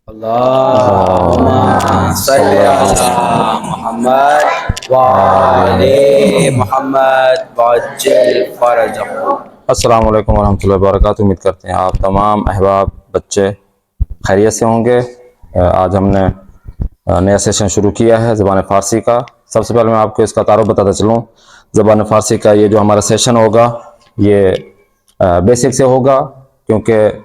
अल्लाहुम्मा सल्ली अला मुहम्मद व आले मुहम्मद वअज्जिल फरजहू। अस्सलाम वालेकुम वरहमतुल्लाहि वबरकातुहू। उम्मीद करते हैं आप तमाम अहबाब बच्चे खैरियत से होंगे। आज हमने नया सेशन शुरू किया है ज़बान फ़ारसी का। सबसे पहले मैं आपको इसका तारुफ बताता चलूँ। ज़बान फ़ारसी का ये जो हमारा सेशन होगा ये बेसिक से होगा, क्योंकि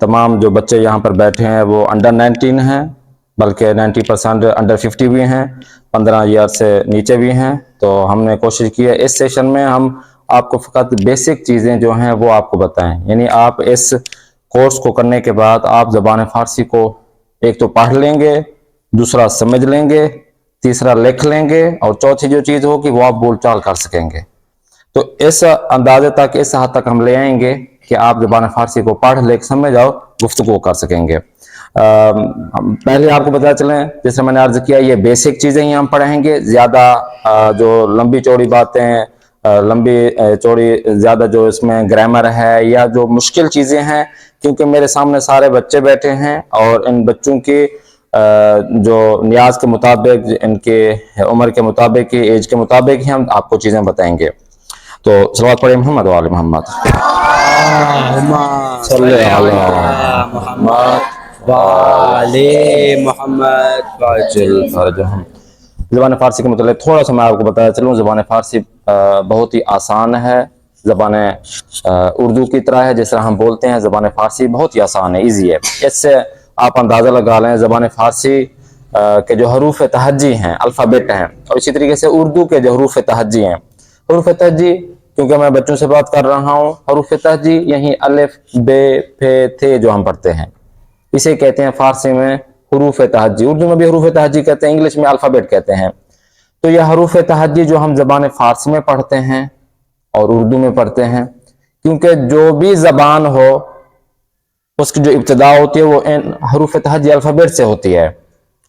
तमाम जो बच्चे यहाँ पर बैठे हैं वो अंडर 19 हैं, बल्कि 90% अंडर 50 भी हैं, 15 ईयर से नीचे भी हैं। तो हमने कोशिश की है इस सेशन में हम आपको फ़कत बेसिक चीज़ें जो हैं वो आपको बताएं। यानी आप इस कोर्स को करने के बाद आप ज़बान फ़ारसी को एक तो पढ़ लेंगे, दूसरा समझ लेंगे, तीसरा लिख लेंगे, और चौथी जो चीज़ होगी वो आप बोलचाल कर सकेंगे। तो इस अंदाजे तक, इस हद तक हम ले आएंगे कि आप ज़बान फ़ारसी को पढ़ लिख समझ आओ, गुफ्तगू कर सकेंगे। पहले आपको पता चलें, जैसे मैंने अर्ज किया, ये बेसिक चीज़ें ही हम पढ़ेंगे। ज़्यादा जो लंबी चौड़ी बातें, लंबी चौड़ी ज़्यादा जो इसमें ग्रामर है या जो मुश्किल चीज़ें हैं, क्योंकि मेरे सामने सारे बच्चे बैठे हैं और इन बच्चों की जो नियाज के मुताबिक, इनके उम्र के मुताबिक, एज के मुताबिक ही हम आपको चीज़ें बताएंगे। तो सलावत पढ़े मोहम्मद वाले मोहम्मद ज़बान फ़ारसी के मतलब थोड़ा सा मैं आपको बताया चलूँ। ज़बान फ़ारसी बहुत ही आसान है। ज़बान उर्दू की तरह है, जिस तरह हम बोलते हैं। ज़बान फ़ारसी बहुत ही आसान है, ईजी है। इससे आप अंदाज़ा लगा लें, ज़बान फ़ारसी के जो हरूफ तहज्जी हैं, अल्फ़ाबेट हैं, और इसी तरीके से उर्दू के जो हरूफ तहज्जी हैं। हरूफ तहज्जी, क्योंकि मैं बच्चों से बात कर रहा हूँ, हरूफ तहज्जी यही अलिफ बे फे थे जो हम पढ़ते हैं, इसे कहते हैं फ़ारसी में हरूफ तहज्जी। उर्दू में भी हरूफ तहज्जी कहते हैं, इंग्लिश में अल्फ़ाबेट कहते हैं। तो यह हरूफ तहज्जी जो हम ज़बान फ़ारसी में पढ़ते हैं और उर्दू में पढ़ते हैं, क्योंकि जो भी ज़बान हो उसकी जो इब्तिदा होती है वो इन हरूफ तहज्जी अल्फ़ाबेट से होती है।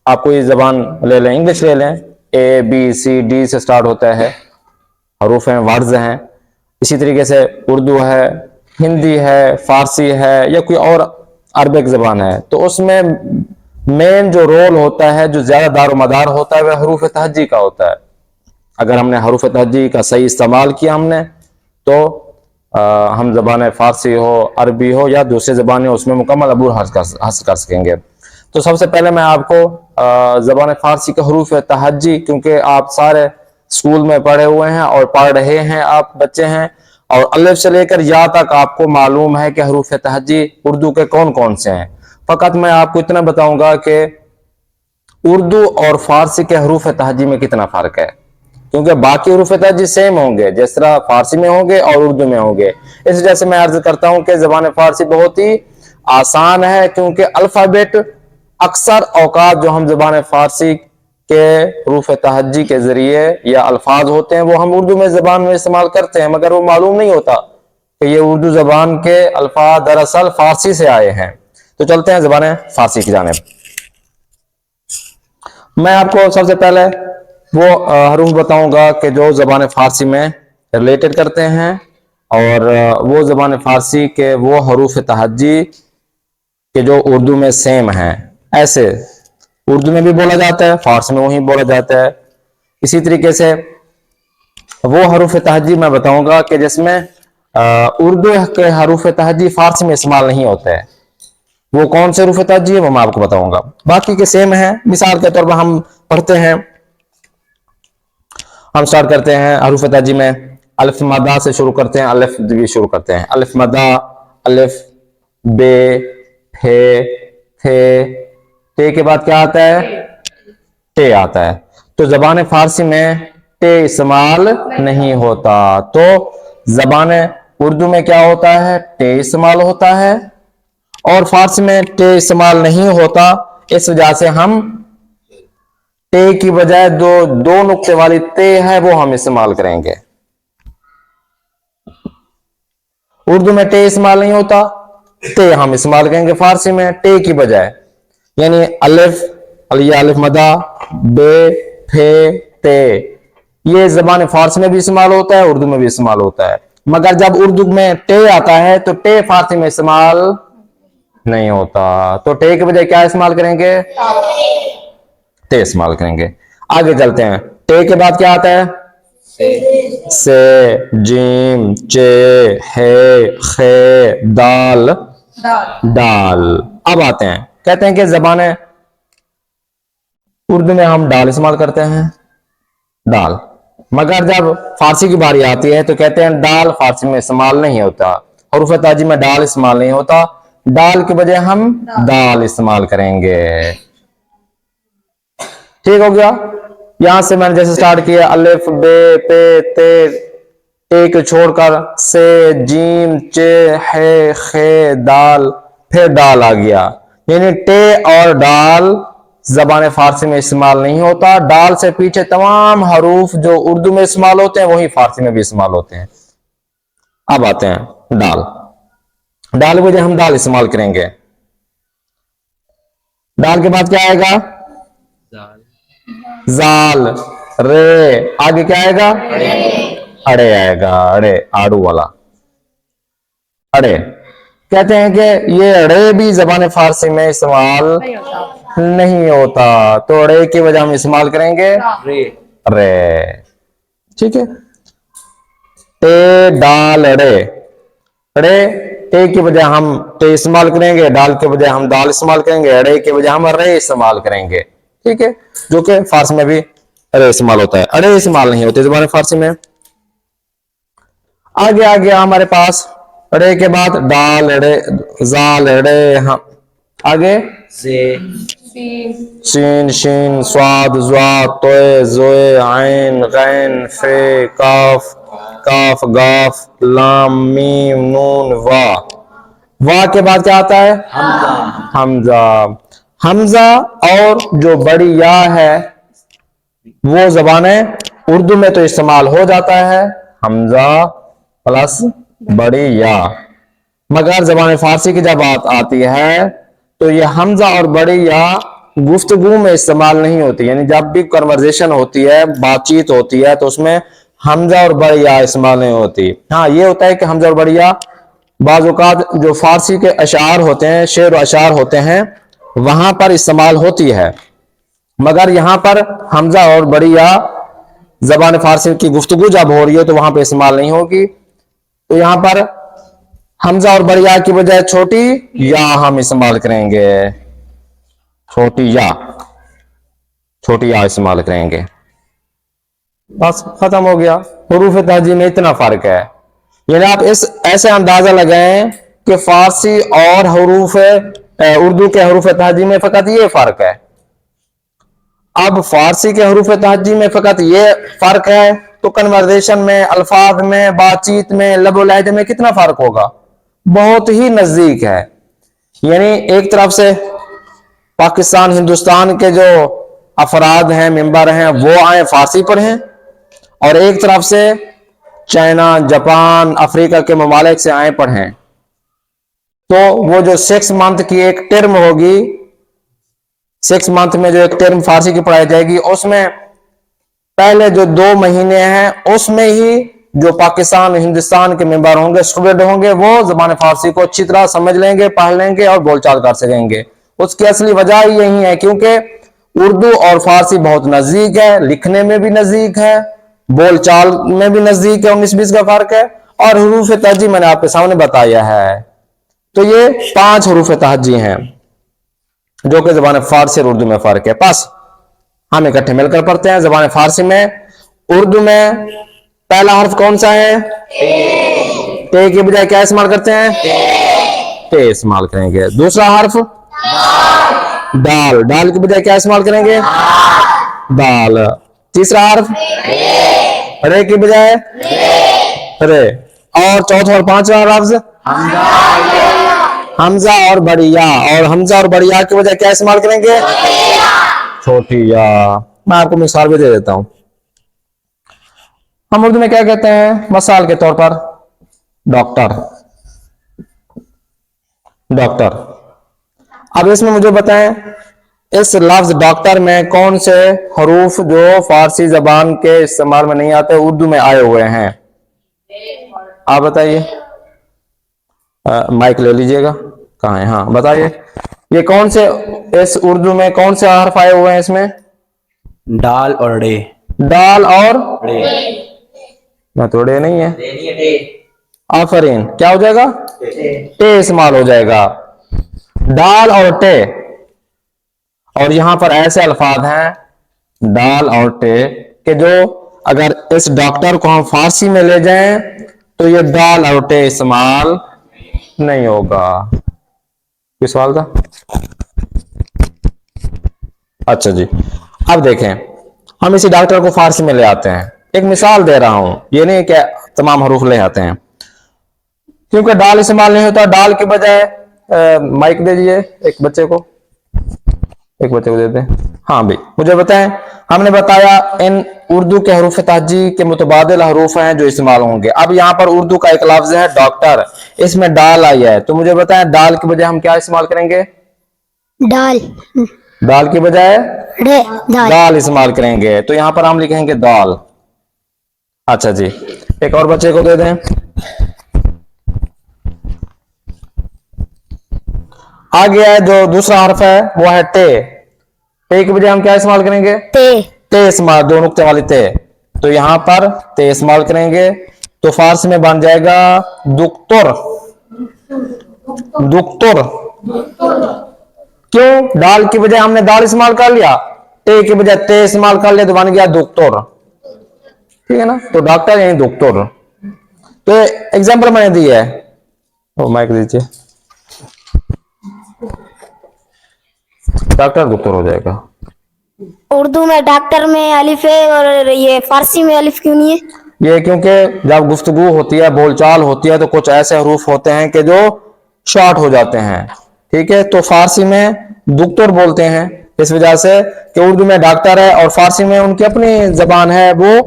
आप कोई ज़बान ले लें, इंग्लिश ले लें, ए बी सी डी से स्टार्ट होता है, हरूफ हैं, वर्ड्स हैं। इसी तरीके से उर्दू है, हिंदी है, फ़ारसी है, या कोई और अरबिक ज़बान है, तो उसमें मेन जो रोल होता है, जो ज़्यादा दारोमदार होता है, वह हरूफ तहज्जी का होता है। अगर हमने हरूफ तहज्जी का सही इस्तेमाल किया हमने, तो हम ज़बान फ़ारसी हो, अरबी हो या दूसरी ज़बानें, उसमें मुकम्मल अबूर हासिल कर सकेंगे। तो सबसे पहले मैं आपको ज़बान फ़ारसी के हरूफ तहज्जी, क्योंकि आप सारे स्कूल में पढ़े हुए हैं और पढ़ रहे हैं, आप बच्चे हैं, और अलिफ से लेकर या तक आपको मालूम है कि हरूफ तहज्जी उर्दू के कौन कौन से हैं। फ़कत मैं आपको इतना बताऊंगा कि उर्दू और फ़ारसी के हरूफ तहज्जी में कितना फ़र्क है, क्योंकि बाकी हरूफ तहज्जी सेम होंगे, जिस तरह फ़ारसी में होंगे और उर्दू में होंगे। इस वजह से मैं अर्ज करता हूं कि ज़बान फ़ारसी बहुत ही आसान है, क्योंकि अल्फ़ाबेट अक्सर औकात जो हम ज़बान फ़ारसी के हरूफ तहज्जी के ज़रिए या अल्फाज होते हैं वो हम उर्दू में ज़बान में इस्तेमाल करते हैं, मगर वो मालूम नहीं होता कि ये उर्दू ज़बान के अल्फाज दरअसल फ़ारसी से आए हैं। तो चलते हैं ज़बान फ़ारसी की जानिब। मैं आपको सबसे पहले वो हरूफ बताऊंगा कि जो ज़बान फ़ारसी में रिलेटेड करते हैं, और वो ज़बान फ़ारसी के वो हरूफ तहज्जी के जो उर्दू में सेम हैं। ऐसे उर्दू में भी बोला जाता है, फ़ारसी में वही बोला जाता है। इसी तरीके से वो हरूफ तहज्जी मैं बताऊंगा कि जिसमें उर्दू के हरूफ तहज्जी फ़ारसी में इस्तेमाल नहीं होते हैं। वो कौन से हरूफ तहज्जी है वो मैं आपको बताऊंगा। बाकी के सेम है। मिसाल के तौर पर हम पढ़ते हैं, हम स्टार्ट करते हैं हरूफ तहज्जी में अलिफ मदा से शुरू करते हैं, अलिफ भी शुरू करते हैं। अलिफ मदा, अलिफ बे फे थे, ते के बाद क्या आता है? टे आता है। तो ज़बान फ़ारसी में टे इस्तेमाल नहीं होता। तो ज़बान उर्दू में क्या होता है? टे इस्तेमाल होता है, और फ़ारसी में टे इस्तेमाल नहीं होता। इस वजह से हम टे की बजाय दो नुक्ते वाली ते है वो हम इस्तेमाल करेंगे। उर्दू में टे इस्तेमाल नहीं होता, ते हम इस्तेमाल करेंगे फ़ारसी में टे की बजाय। यानी अलिफ, अलिया, अलिफ मदा, बे फे ते, ये ज़बान फ़ारसी में भी इस्तेमाल होता है, उर्दू में भी इस्तेमाल होता है। मगर जब उर्दू में टे आता है तो टे फ़ारसी में इस्तेमाल नहीं होता। तो टे के बजाय क्या इस्तेमाल करेंगे? ते इस्तेमाल करेंगे। आगे चलते हैं। टे के बाद क्या आता है? से, जीम, चे, हे, खे, दाल, डाल। अब आते हैं, कहते हैं कि ज़बान उर्दू में हम डाल इस्तेमाल करते हैं, डाल। मगर जब फारसी की बारी आती है तो कहते हैं डाल फारसी में इस्तेमाल नहीं होता, हरूफ ताजी में डाल इस्तेमाल नहीं होता, डाल के बजाय हम दाल इस्तेमाल करेंगे। ठीक हो गया। यहां से मैंने जैसे स्टार्ट किया, अलिफ, बे, पे, ते को छोड़कर से, जीम, चे, हे, खे, दाल, फिर डाल आ गया। यानी टे और डाल ज़बान फारसी में इस्तेमाल नहीं होता। डाल से पीछे तमाम हरूफ जो उर्दू में इस्तेमाल होते हैं वही फारसी में भी इस्तेमाल होते हैं। अब आते हैं डाल। डाल के बजाय हम दाल इस्तेमाल करेंगे। डाल के बाद क्या आएगा? जाल, रे, आगे क्या आएगा? अड़े आएगा, अड़े, आड़ू वाला अड़े। कहते हैं कि ये अड़े भी ज़बान फारसी में इस्तेमाल नहीं होता, तो अड़े की वजह हम इस्तेमाल करेंगे रे। रे। ठीक है। टे, डाल, अड़े। अड़े, टे की बजाय हम टे इस्तेमाल करेंगे, डाल के बजाय हम दाल इस्तेमाल करेंगे, अड़े के बजाय हम रे इस्तेमाल करेंगे। ठीक है, जो कि फारसी में भी अड़े इस्तेमाल होता है, अड़े इस्तेमाल नहीं होते ज़बान फारसी में। आगे आ गया हमारे पास, अड़े के बाद डाल, अड़े, जाल, अड़े, हाँ, आगे से, सीन, शीन, स्वाद, ज़्वा, तोए, जोए, आइन, गैन, फे, काफ, काफ, गाफ, लाम, मीम, नून, वा। वा के बाद क्या आता है? हमजा। हमजा और जो बड़ी या है वो ज़बान उर्दू में तो इस्तेमाल हो जाता है, हमजा प्लस बड़ी या। मगर ज़बान फारसी की जब बात आती है तो ये हमजा और बड़ी या गुफ्तगू में इस्तेमाल नहीं होती। यानी जब भी कन्वर्सेशन होती है, बातचीत होती है, तो उसमें हमजा और बड़ी या इस्तेमाल नहीं होती। हाँ, ये होता है कि हमजा और बड़ी या बाज़ औक़ात जो फारसी के अशार होते हैं, शेर व अशार होते हैं, वहां पर इस्तेमाल होती है। मगर यहां पर हमजा और बड़ी या ज़बान फारसी की गुफ्तगू जब हो रही है तो वहां पर इस्तेमाल नहीं होगी। तो यहां पर हमजा और बड़ी या की बजाय छोटी या हम इस्तेमाल करेंगे, छोटी या इस्तेमाल करेंगे। बस खत्म हो गया। हुरूफ तहजी में इतना फर्क है। यानी आप इस ऐसे अंदाजा लगाएं कि फारसी और हुरूफ उर्दू के हुरूफ तहजी में फकत ये फर्क है। अब फारसी के हुरूफ तहजी में फकत ये फर्क है तो कन्वर्सेशन में, अल्फाज में, बातचीत में, लबो लहजे में कितना फर्क होगा? बहुत ही नजदीक है। यानी एक तरफ से पाकिस्तान, हिंदुस्तान के जो अफराद हैं, मेंबर हैं, वो आए फारसी पर हैं, और एक तरफ से चाइना, जापान, अफ्रीका के ममालिक से आए पर हैं। तो वो जो 6 मंथ की एक टर्म होगी, 6 मंथ में जो एक टर्म फारसी की पढ़ाई जाएगी, उसमें पहले जो 2 महीने हैं उसमें ही जो पाकिस्तान, हिंदुस्तान के मेंबर होंगे, स्टूडेंट होंगे, वो ज़बान फारसी को अच्छी तरह समझ लेंगे, पढ़ लेंगे और बोलचाल कर सकेंगे। उसकी असली वजह ही यही है क्योंकि उर्दू और फारसी बहुत नजदीक है, लिखने में भी नजदीक है, बोलचाल में भी नजदीक है, 19-20 का फर्क है, और हुरूफ तहजी मैंने आपके सामने बताया है। तो ये 5 हुरूफ तहजी हैं जो कि ज़बान फारसी और उर्दू में फर्क है। बस हम इकट्ठे मिलकर पढ़ते हैं। ज़बान फारसी में, उर्दू में पहला हर्फ कौन सा है? टे के बजाय क्या इस्तेमाल करते हैं? टे इस्तेमाल करेंगे। दूसरा हर्फ दाल, दाल के बजाय क्या इस्तेमाल करेंगे? दाल। तीसरा हर्फ रे के बजाय रे। और चौथा और पांचवा लफ्ज हमजा और बड़िया, और हमजा और बड़िया के बजाय क्या इस्तेमाल करेंगे? छोटी या। मैं आपको मिसाल भी दे देता हूं। हम उर्दू में क्या कहते हैं? मिसाल के तौर पर डॉक्टर, डॉक्टर। अब इसमें मुझे बताएं, इस लफ्ज डॉक्टर में कौन से हरूफ जो फारसी जबान के इस्तेमाल में नहीं आते उर्दू में आए हुए हैं? आप बताइए। माइक ले लीजिएगा। कहाँ है? हाँ बताइए, ये कौन से, इस उर्दू में कौन से हर्फ आए हुए हैं इसमें? डाल और डे। डाल और डे। ना, तो डे नहीं है। डे। आफरीन, क्या हो जाएगा? टे इस्तेमाल हो जाएगा, डाल और टे। और यहां पर ऐसे अल्फाज हैं डाल और टे कि जो अगर इस डॉक्टर को हम फारसी में ले जाएं तो ये डाल और टे इस्तेमाल नहीं होगा। किस सवाल था? अच्छा जी, अब देखें, हम इसी डॉक्टर को फारसी में ले आते हैं। एक मिसाल दे रहा हूं, ये नहीं कि तमाम हरूफ ले आते हैं, क्योंकि डाल इस्तेमाल नहीं होता। डाल के बजाय माइक दे दीजिए एक बच्चे को, एक बच्चे को देते हैं। हाँ भाई, मुझे बताएं, हमने बताया इन उर्दू के हरूफ तहजी के मुतबादिल हरूफ हैं जो इस्तेमाल होंगे। अब यहाँ पर उर्दू का एक लफ्ज है डॉक्टर, इसमें डाल आई है, तो मुझे बताएं डाल के बजाय हम क्या इस्तेमाल करेंगे? डाल। डाल के बजाय डे। दाल। दाल इस्तेमाल करेंगे, तो यहां पर हम लिखेंगे दाल। अच्छा जी, एक और बच्चे को दे दें। आ गया है जो दूसरा हर्फ है वो है टे। टे के बजाय हम क्या इस्तेमाल करेंगे? ते। ते इस्तेमाल, दो नुक्ते वाली ते, तो यहां पर ते इस्तेमाल करेंगे, तो फारसी में बन जाएगा दुक्तुर। दुक्तुर। क्यों? डाल की बजाय हमने दाल इस्तेमाल कर लिया, टे की बजाय ते इस्तेमाल कर लिया, तो बन गया दुक्तुर। ठीक है ना? तो डॉक्टर यानी दुक्तुर। तो एग्जाम्पल मैंने दी है, वो माइक दीजिए, डॉक्टर दुक्तुर हो जाएगा। उर्दू में डॉक्टर में अलिफ है और ये फारसी में अलिफ क्यों नहीं है? ये क्योंकि जब गुफ्तगू होती है, बोलचाल होती है, तो कुछ ऐसे हरूफ होते हैं कि जो शॉर्ट हो जाते हैं। ठीक है, तो फारसी में दुक्तुर बोलते हैं इस वजह से कि उर्दू में डॉक्टर है और फारसी में उनकी अपनी जबान है, वो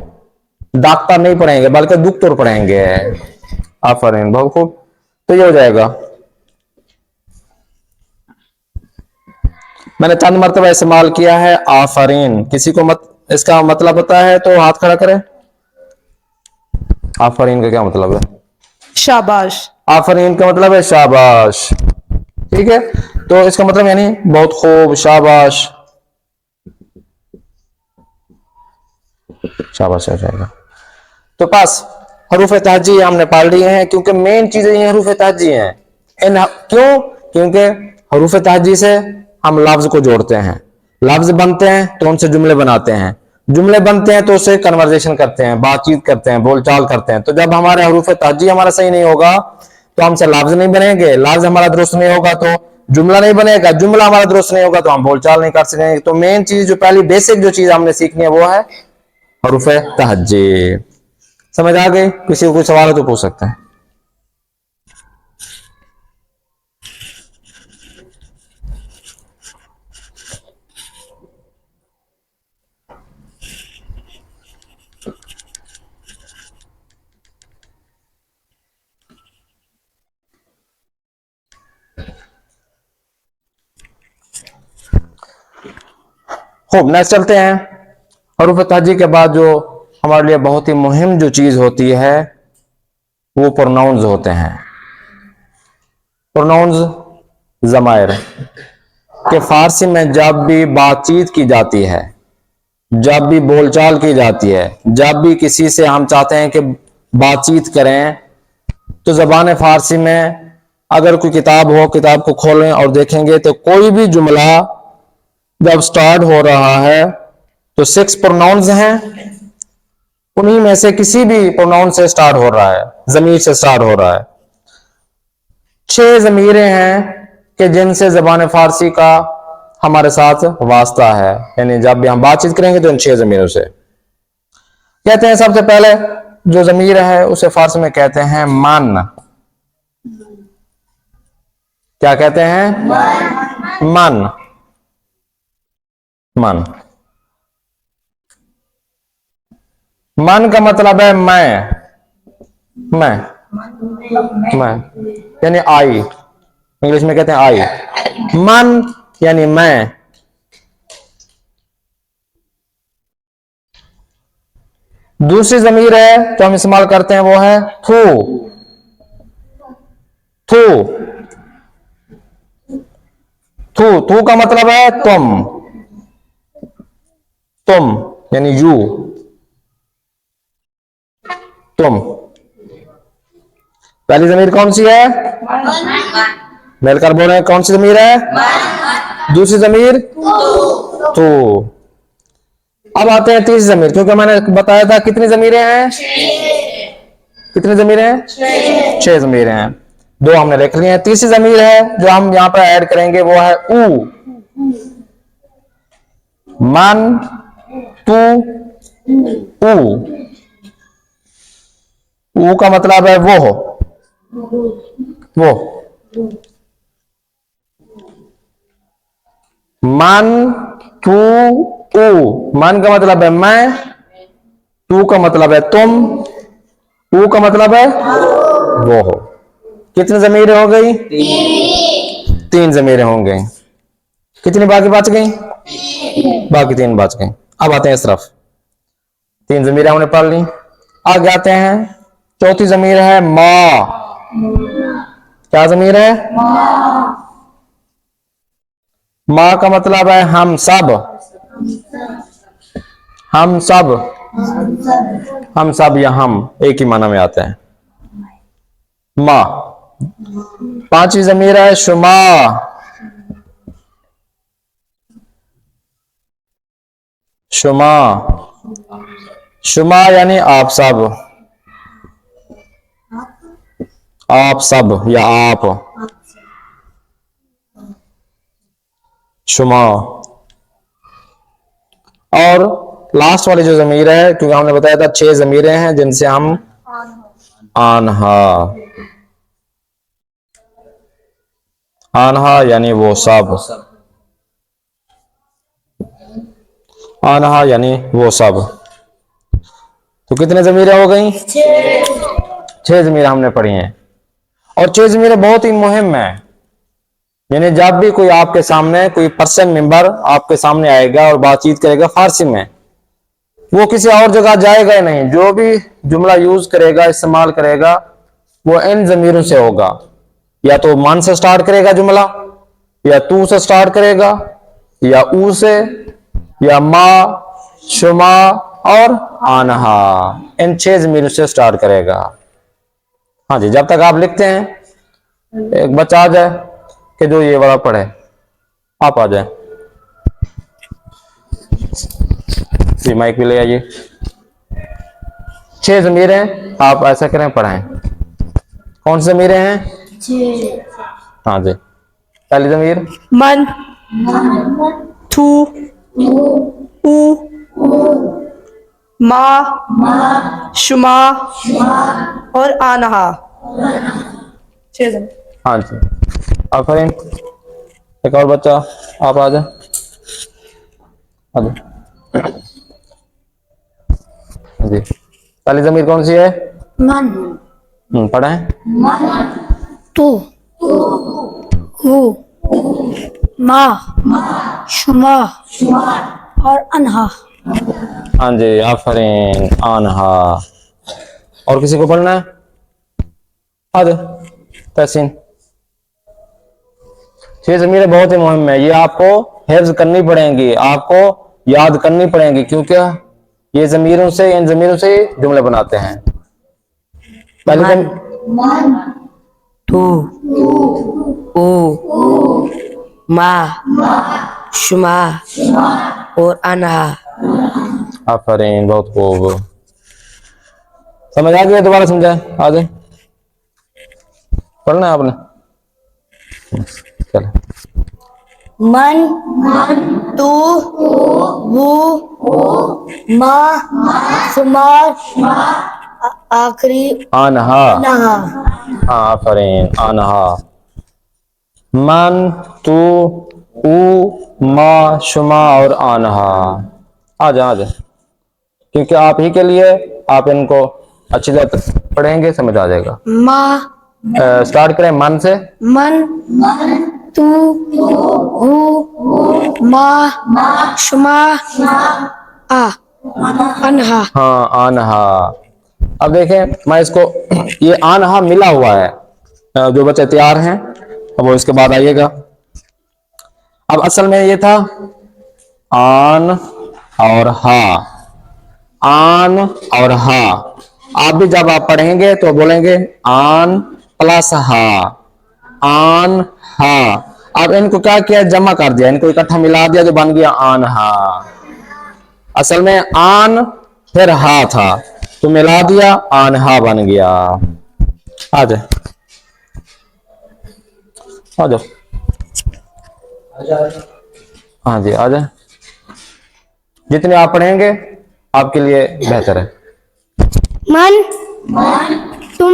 डॉक्टर नहीं पढ़ेंगे बल्कि दुक्तुर पढ़ेंगे। आफरीन, बहुत खूब। तो ये हो जाएगा। मैंने चंद मरतबा इस्तेमाल किया है आफरीन। किसी को इसका मतलब पता है तो हाथ खड़ा करें। आफरीन का क्या मतलब है? शाबाश। आफरीन का मतलब है शाबाश। ठीक है, तो इसका मतलब यानी बहुत खूब, शाबाश। शाबाश आ जाएगा। तो पास हरूफ तहजी हमने पढ़ लिए हैं, क्योंकि मेन चीजें ये हरूफ तहजी हैं। क्यों? क्योंकि हरूफ तहजी से हम लफ्ज को जोड़ते हैं, लफ्ज बनते हैं तो उनसे जुमले बनाते हैं, जुमले बनते हैं तो उससे कन्वर्सेशन करते हैं, बातचीत करते हैं, बोलचाल करते हैं। तो जब हमारे हरूफ तहजी हमारा सही नहीं होगा तो हमसे लफ्ज नहीं बनेंगे, लफ्ज हमारा दुरुस्त नहीं होगा तो जुमला नहीं बनेगा, जुमला हमारा दुरुस्त नहीं होगा तो हम बोलचाल नहीं कर सकेंगे। तो मेन चीज, जो पहली बेसिक जो चीज हमने सीखनी है वो है हरूफ तहजी। समझ आ गई? किसी को कोई सवाल है तो पूछ सकते हैं। खूब, नेक्स्ट चलते हैं। हरूफ तहजी के बाद जो हमारे लिए बहुत ही मुहिम जो चीज होती है वो प्रोनाउंस होते हैं। प्रोनाउंस ज़मायर कि फारसी में जब भी बातचीत की जाती है, जब भी बोलचाल की जाती है, जब भी किसी से हम चाहते हैं कि बातचीत करें, तो ज़बान फारसी में अगर कोई किताब हो, किताब को खोलें और देखेंगे तो कोई भी जुमला जब स्टार्ट हो रहा है तो 6 प्रोनाउंस हैं, उन्हीं में से किसी भी प्रोनाउन से स्टार्ट हो रहा है, जमीर से स्टार्ट हो रहा है। 6 जमीरें हैं कि जिनसे ज़बान फारसी का हमारे साथ वास्ता है, यानी जब भी हम बातचीत करेंगे तो इन 6 जमीरों से। कहते हैं सबसे पहले जो जमीर है उसे फारसी में कहते हैं मन। क्या कहते हैं? मन। मन। मन का मतलब है मैं, मैं यानी आई, इंग्लिश में कहते हैं आई। मन यानी मैं। दूसरी जमीर है तो हम इस्तेमाल करते हैं वो है थू। थू तू का मतलब है तुम यानी यू, तुम। पहली जमीर कौन सी है? मिलकर बोल रहे हैं, कौन सी जमीर है? दूसरी जमीर तू। अब आते हैं तीसरी जमीर, क्योंकि मैंने बताया था कितनी जमीरें हैं? कितनी जमीरें हैं? 6 जमीरें हैं। 2 हमने लिख ली हैं। तीसरी जमीर है जो हम यहां पर ऐड करेंगे वो है ऊ। मन, तू, ऊ का मतलब है वो। मन, तू, ऊ। मन का मतलब है मैं, तू का मतलब है तुम, ऊ का मतलब है वो हो। कितनी जमीरें हो गई? 3 जमीरें हो गई। कितनी बाकी बच गई? बाकी 3 बच गई। अब आते हैं इस तरफ। 3 जमीरें हमने पढ़ ली। आगे आते हैं, चौथी जमीर है माँ। क्या जमीर है? माँ का मतलब है हम सब। हम सब, हम सब या हम एक ही माना में आते हैं। माँ। 5वीं जमीर है शुमा। शुमा, शुमा यानी आप सब। आप सब या आप, शुमा। और लास्ट वाली जो जमीर है, क्योंकि हमने बताया था 6 जमीरें हैं जिनसे हम आनहा, आनहा यानी वो सब, आनहा यानी वो सब। तो कितने जमीरें हो गई? 6 जमीरें हमने पढ़ी हैं। और 6 जमीरें बहुत ही मुहिम है। यानी जब भी कोई आपके सामने, कोई पर्सन मेंबर आपके सामने आएगा और बातचीत करेगा फारसी में, वो किसी और जगह जाएगा ही नहीं। जो भी जुमला यूज करेगा, इस्तेमाल करेगा, वो इन जमीरों से होगा। या तो मन से स्टार्ट करेगा जुमला, या तू से स्टार्ट करेगा, या ऊ से, या माँ, शुमा और आनहा। इन 6 जमीरों से स्टार्ट करेगा। हाँ जी, जब तक आप लिखते हैं, एक बच्चा आ जाए कि जो ये वाला पढ़े, आप आ जाए। ये माइक भी ले आइए। 6 जमीरें आप ऐसा करें, पढ़ाएं। कौन सी जमीरें हैं? हाँ जी। पहली जमीर मन, तू, ऊ, माँ, शुमा और आनहा। 6 जन। हाँ जी। आफरीन। एक और बच्चा, आप आ जाए। हाँ जी। पहली जमीर कौन सी है? मन, पढ़ाएं। तू, हु, माँ, शुमा और अनहा। हाँ जी, आफरीन, आनहा। और किसी को पढ़ना है? आ जाए। तहसीन। 6 जमीरें बहुत ही मुहिम है। ये आपको हिफ्ज करनी पड़ेंगी, आपको याद करनी पड़ेंगी, क्योंकि ये जमीरों से, इन जमीरों से जुमले बनाते हैं। पहले मन, तू, ऊ, माँ, शुमा और अनहा। आफरीन, बहुत खूब। समझ आ गया? दोबारा समझाएं। आ जाए। पढ़ना है आपने? चलो। मन, तू, हु, माँ, शुमार, आखिरी आनहा। नहा। हाँ, आफरीन, आनहा। मन, तू, ऊ, मा, शुमा और आनहा। आ जा, आ जा। क्योंकि आप ही के लिए, आप इनको अच्छी तरह पढ़ेंगे, समझ आ जाएगा। माँ, स्टार्ट करें मन से। मन, तू, हु, माँ, शुमा, अनहा। हाँ, आनहा। अब देखें, मैं इसको, ये आनहा मिला हुआ है। जो बच्चे तैयार हैं, अब वो इसके बाद आइएगा। अब असल में ये था आन और हा, आन और हा। आप भी जब आप पढ़ेंगे तो बोलेंगे आन प्लस हा, आन हा। अब इनको क्या किया, जमा कर दिया, इनको इकट्ठा मिला दिया, जो बन गया आन हा। असल में आन फिर हा था, तो मिला दिया, आन हा बन गया। आ जाए, आ जाओ, हाँ जी आ जाए। जितने आप पढ़ेंगे आपके लिए बेहतर है। मन तुम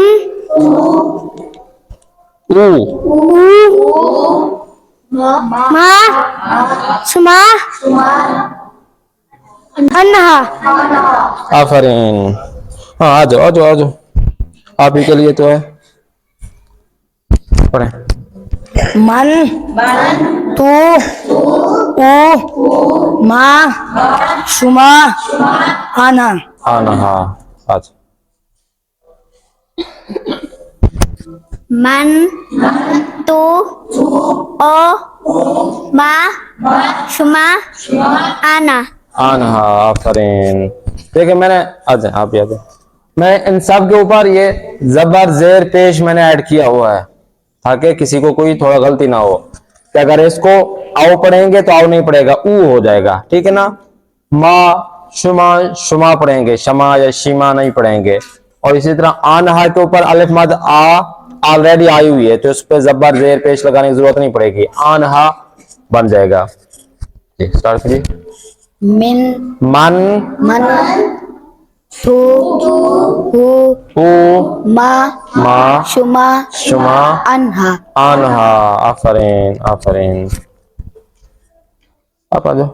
ऊ, माँ शुमा अन्हा। आफरीन। हाँ आ जाओ, आ जाओ, आ जाओ, आप ही के लिए तो है, पढ़े। मन तू ऊ माँ शुमा आना। आना, हाँ आज। मन तू ओ माँ शुमा आना। आना, हाँ आफरीन। देखिए मैंने, आज आप याद है, मैं इन सब के ऊपर ये जबर जेर पेश मैंने ऐड किया हुआ है, ताकि किसी को कोई थोड़ा गलती ना हो कि अगर इसको आओ पढ़ेंगे तो आओ नहीं पढ़ेगा, ऊ हो जाएगा, ठीक है ना। माँ शुमा, शुमा पढ़ेंगे, शमा या शिमा नहीं पढ़ेंगे। और इसी तरह आनहा के ऊपर अलिफ मद आ ऑलरेडी आई हुई है, तो उस पर जबर जेर पेश लगाने की जरूरत नहीं पड़ेगी, आनहा बन जाएगा। स्टार्ट करिए। मिन मन मन तू ऊ माँ मा शुमा शुमा अन्हा। आनहा। आफरीन, आफरीन। आप आ जाओ।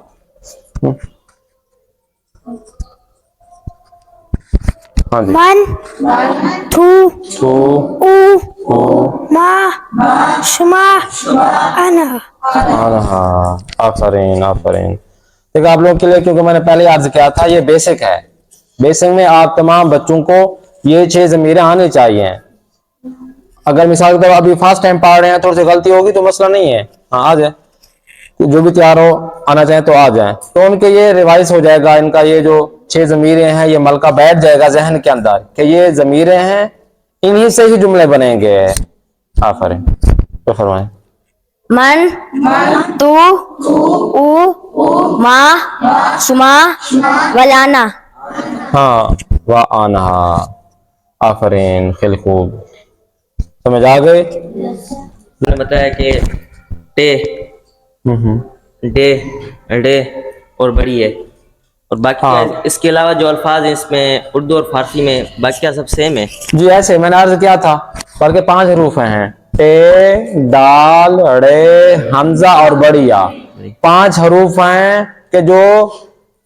हाँ जी। मन तू तो ऊ माँ शुमा अन्हा। आनहा। आफरीन, आफरीन। देखो आप लोगों के लिए, क्योंकि मैंने पहले अर्ज किया था, ये बेसिक है। बेसिक में आप तमाम बच्चों को ये 6 ज़मीरें आनी चाहिए। अगर मिसाल के तौर अभी फर्स्ट टाइम पढ़ रहे हैं, थोड़ी सी गलती होगी तो मसला नहीं है, हाँ आ जाए, जो भी तैयार हो आना चाहें तो आ जाएं, तो उनके ये रिवाइज हो जाएगा। इनका ये जो 6 ज़मीरें हैं, ये मलका बैठ जाएगा जहन के अंदर कि ये ज़मीरें हैं, इन्हीं से ही जुमले बनेंगे। आफरीन, तो फरमाएं। मन तू ऊ माँ शुमा वलाना। हाँ, वाह आनहा। आफरीन, खिल खूब, समझ आ गए। मैंने बताया कि टे डे डे और बड़ी है, और बाकी हाँ। इसके अलावा जो अल्फाज हैं इसमें उर्दू और फारसी में बाकी क्या सब सेम है। जी ऐसे मैंने अर्ज किया था, बल्कि 5 हरूफ हैं, टे दाल रे हमजा और बड़िया, 5 हरूफ हैं कि जो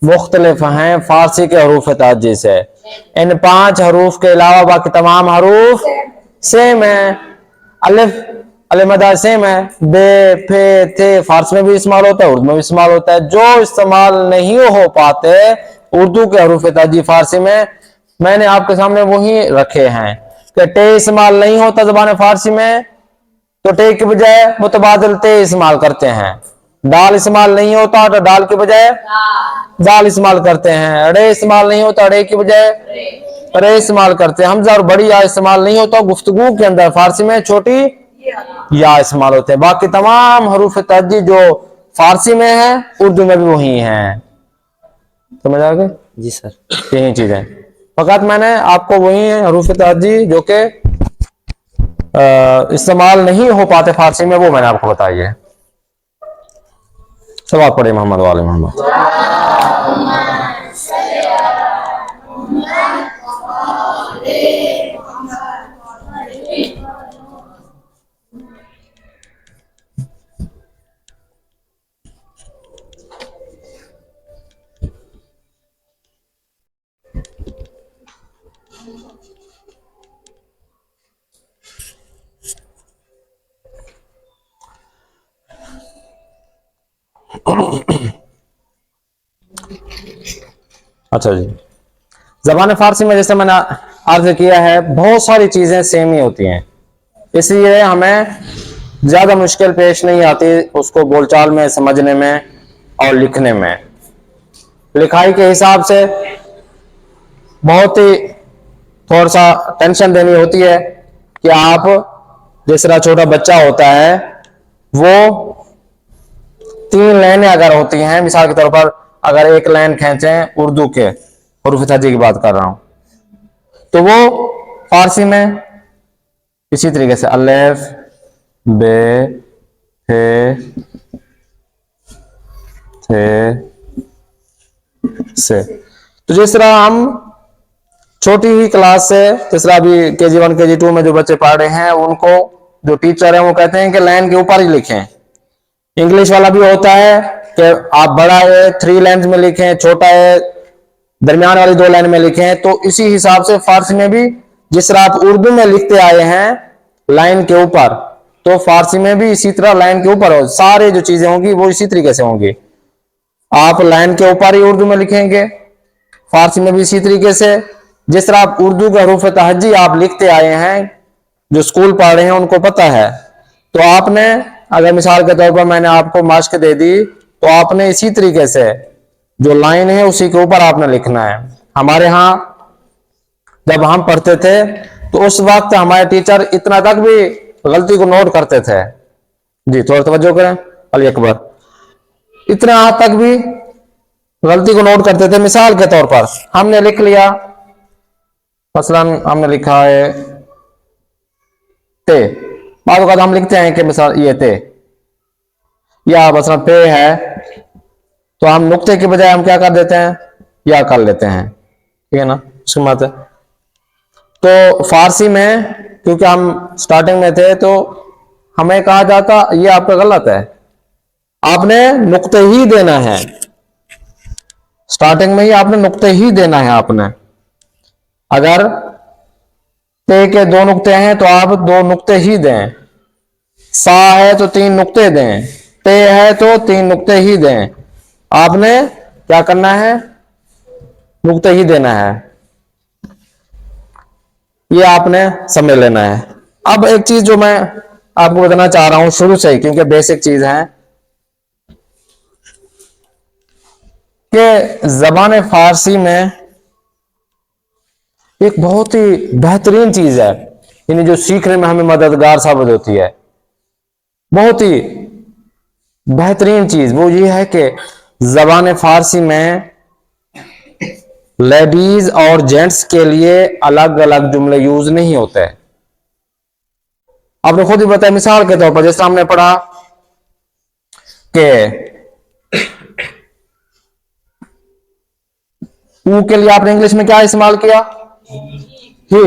मुख्तलिफ हैं फारसी के हरूफ ताजी से। इन 5 हरूफ के अलावा बाकी तमाम हरूफ सेम है। अलिफ अलमदा सेम है, बे फे थे फारसी में भी इस्तेमाल होता है, उर्दू में भी इस्तेमाल होता है। जो इस्तेमाल नहीं हो पाते उर्दू के हरूफ ताजी फारसी में, मैंने आपके सामने वही रखे हैं कि टे इस्तेमाल नहीं होता ज़बान फारसी में, तो टे के बजाय मुतबादिल ते इस्तेमाल करते हैं। दाल इस्तेमाल नहीं होता तो दाल के बजाय दाल इस्तेमाल करते हैं। अड़े इस्तेमाल नहीं होता, अड़े के बजाय अरे इस्तेमाल करते हैं। हमजा और बड़ी या इस्तेमाल नहीं होता, गुफ्तगू के अंदर फारसी में छोटी या इस्तेमाल होते हैं। बाकी तमाम हरूफ तर्जी जो फारसी में है उर्दू में भी वही हैं। समझ आ गए? जी सर। यही चीजें, फकत मैंने आपको वही हरूफ तर्जी जो कि इस्तेमाल नहीं हो पाते फारसी में, वो मैंने आपको बताई है। सब आप पढ़े मोहम्मद वाले मोहम्मद। अच्छा जी, ज़बान फारसी में जैसे मैंने अर्ज किया है, बहुत सारी चीज़ें सेम ही होती हैं, इसलिए हमें ज्यादा मुश्किल पेश नहीं आती उसको बोलचाल में, समझने में और लिखने में। लिखाई के हिसाब से बहुत ही थोड़ा सा टेंशन देनी होती है कि आप जिस तरह छोटा बच्चा होता है वो 3 लाइनें अगर होती हैं, मिसाल के तौर पर अगर एक लाइन खींचें उर्दू के हुरूफ हजी की बात कर रहा हूं, तो वो फारसी में इसी तरीके से अलिफ बे हे थे से। तो जिस तरह हम छोटी ही क्लास से, जिस तरह अभी KG 1 KG 2 में जो बच्चे पढ़ रहे हैं, उनको जो टीचर है वो कहते हैं कि लाइन के ऊपर ही लिखें। इंग्लिश वाला भी होता है कि आप बड़ा है 3 लाइन में लिखें, छोटा है दरमियान वाली 2 लाइन में लिखें। तो इसी हिसाब से फारसी में भी जिस तरह आप उर्दू में लिखते आए हैं लाइन के ऊपर, तो फारसी में भी इसी तरह लाइन के ऊपर हो, सारे जो चीजें होंगी वो इसी तरीके से होंगी। आप लाइन के ऊपर ही उर्दू में लिखेंगे, फारसी में भी इसी तरीके से। जिस तरह आप उर्दू का हरूफ तहज्जी आप लिखते आए हैं, जो स्कूल पढ़ रहे हैं उनको पता है, तो आपने अगर मिसाल के तौर पर मैंने आपको मास्क दे दी तो आपने इसी तरीके से जो लाइन है उसी के ऊपर आपने लिखना है। हमारे यहाँ जब हम पढ़ते थे तो उस वक्त हमारे टीचर इतना तक भी गलती को नोट करते थे। जी थोड़ा तवज्जो करें, अली अकबर, इतना तक भी गलती को नोट करते थे। मिसाल के तौर पर हमने लिख लिया, मसलन हमने लिखा है ते, बाद हम लिखते हैं कि मिसाल ये ते, या मसलन पे है, तो हम नुक्ते के बजाय हम क्या कर देते हैं, या कर लेते हैं, ठीक है ना, उसकी बात है। तो फारसी में क्योंकि हम स्टार्टिंग में थे तो हमें कहा जाता ये आपका गलत है, आपने नुक्ते ही देना है, स्टार्टिंग में ही आपने नुक्ते ही देना है। आपने अगर ते के 2 नुक्ते हैं तो आप 2 नुक्ते ही दें, सा है तो 3 नुक्ते दें, ते है तो 3 नुक्ते ही दें। आपने क्या करना है, नुक्ते ही देना है, ये आपने समझ लेना है। अब एक चीज जो मैं आपको बताना चाह रहा हूं शुरू से ही, क्योंकि बेसिक चीज है कि ज़बान फारसी में एक बहुत ही बेहतरीन चीज है, यानी जो सीखने में हमें मददगार साबित होती है, बहुत ही बेहतरीन चीज वो ये है कि ज़बान फारसी में लेडीज और जेंट्स के लिए अलग अलग जुमले यूज नहीं होते। आपने खुद ही बताया, मिसाल के तौर पर जैसे हमने पढ़ा कि ऊ के लिए आपने इंग्लिश में क्या इस्तेमाल किया, ही।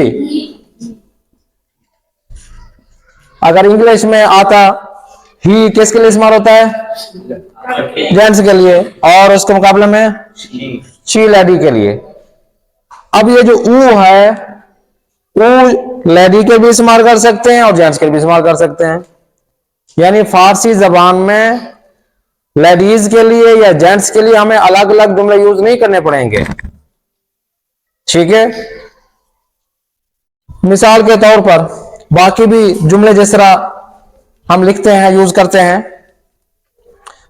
अगर इंग्लिश में आता ही किसके लिए इस्तेमाल होता है, जेंट्स के लिए, और उसके मुकाबले में शी लेडी के लिए। अब ये जो ऊ है, ऊ लेडी के भी इस्तेमाल कर सकते हैं और जेंट्स के भी इस्तेमाल कर सकते हैं। यानी फारसी जबान में लेडीज के लिए या जेंट्स के लिए हमें अलग अलग जुमले यूज नहीं करने पड़ेंगे, ठीक है। मिसाल के तौर पर बाकी भी जुमले जिस तरह हम लिखते हैं, यूज करते हैं।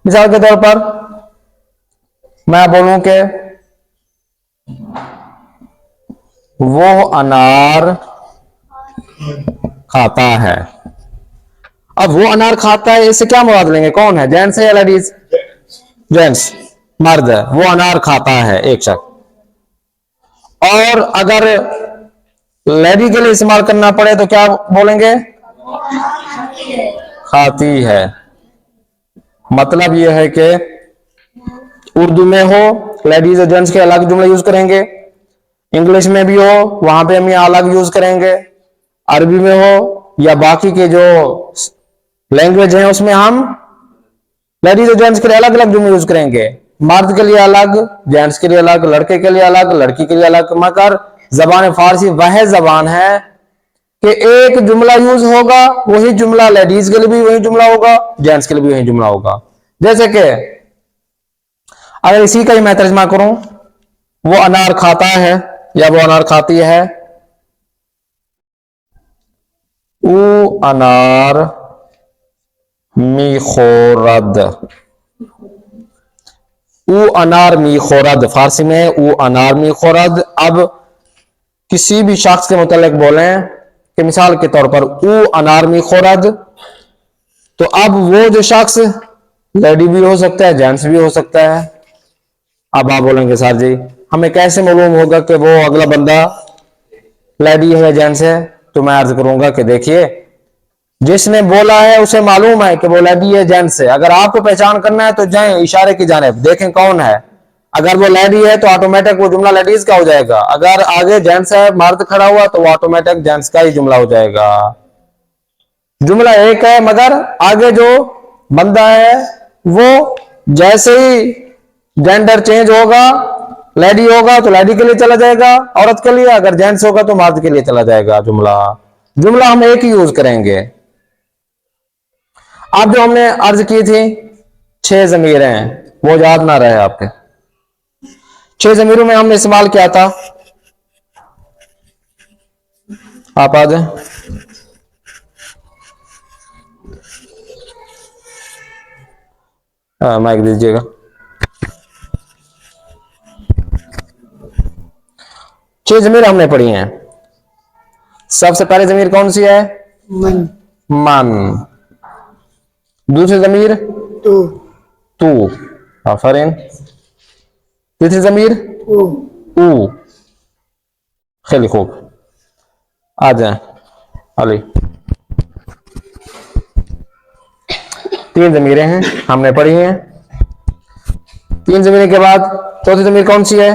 मिसाल के तौर पर मैं बोलूं कि वो अनार खाता है। अब वो अनार खाता है, इससे क्या मुराद लेंगे, कौन है, जेंट्स है या लेडीज, जेंट्स, मर्द है, वो अनार खाता है एक शख्स। और अगर लेडी के लिए इस्तेमाल करना पड़े तो क्या बोलेंगे, खाती है। मतलब यह है कि उर्दू में हो लेडीज और जेंट्स के अलग जुमले यूज करेंगे, इंग्लिश में भी हो वहां पे हम अलग यूज करेंगे, अरबी में हो या बाकी के जो लैंग्वेज हैं उसमें हम लेडीज और जेंट्स के लिए अलग अलग जुमले यूज करेंगे, मर्द के लिए अलग, जेंट्स के लिए अलग, लड़के के लिए अलग, लड़की के लिए अलग। मगर जबान फारसी वह जबान है कि एक जुमला यूज होगा, वही जुमला लेडीज के लिए भी वही जुमला होगा, जेंट्स के लिए भी वही जुमला होगा। जैसे कि अगर इसी का ही मैं तर्जमा करूं, वो अनार खाता है या वो अनार खाती है, वो अनार मी खोरद, ऊ अनार मी खोरद, फारसी में ऊ अनार मी खोरद। अब किसी भी शख्स के मुतालिक बोलें कि मिसाल के तौर पर ऊ अनार मी खोरद, तो अब वो जो शख्स लेडी भी हो सकता है, जेंट्स भी हो सकता है। अब आप बोलेंगे सर जी हमें कैसे मालूम होगा कि वो अगला बंदा लेडी है या जेंट्स है? तो मैं अर्ज करूंगा कि देखिए, जिसने बोला है उसे मालूम है कि वो लेडी है जेंट्स है। अगर आपको पहचान करना है तो जाएं इशारे की जानिब, देखें कौन है। अगर वो लेडी है तो ऑटोमेटिक वो जुमला लेडीज का हो जाएगा। अगर आगे जेंट्स है, मर्द खड़ा हुआ, तो वो ऑटोमेटिक जेंट्स का ही जुमला हो जाएगा। जुमला एक है, मगर आगे जो बंदा है वो जैसे ही जेंडर चेंज होगा, लेडी होगा तो लेडी के लिए चला जाएगा औरत के लिए, अगर जेंट्स होगा तो मर्द के लिए चला जाएगा जुमला हम एक ही यूज करेंगे। अब जो हमने अर्ज की थी 6 ज़मीरें हैं, वो याद ना रहे आपके। 6 ज़मीरों में हमने इस्तेमाल किया था, आप आ जाए। माइक दीजिएगा। छह ज़मीर हमने पढ़ी हैं। सबसे पहले ज़मीर कौन सी है? मन। मन। दूसरी ज़मीर? तू। आफरीन। तीसरी ज़मीर? ऊ। खेली खूब, आ जाए अली। 3 ज़मीरें हैं हमने पढ़ी हैं। 3 ज़मीरें के बाद चौथी ज़मीर कौन सी है?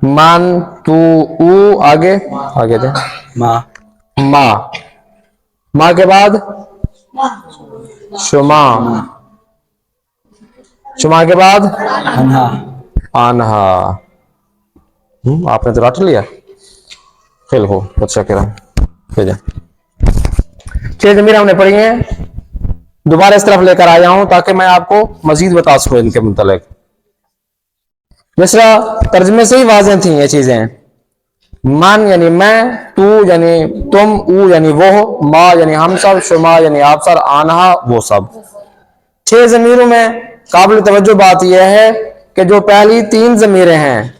मन, तू, ऊ। आगे दे। माँ। माँ। माँ के बाद शुमा। शुमा के बाद अनहा। आन्हा। आपने तो रट लिया। खेल हो अच्छा कह रहा। 6 ज़मीरें हमने पढ़ी हैं। दोबारा इस तरफ लेकर आया हूं ताकि मैं आपको मजीद बता सकूं इनके मुतालिक। दूसरा तर्जमे से ही वाज़ेह थी ये चीजें। मन यानी मैं, तू यानी तुम, ऊ यानी वो, माँ यानी हम सब, शुमा यानी आप सर, आन्हा वो सब। 6 ज़मीरों में काबिल तवज्जो बात यह है कि जो पहली 3 ज़मीरें हैं,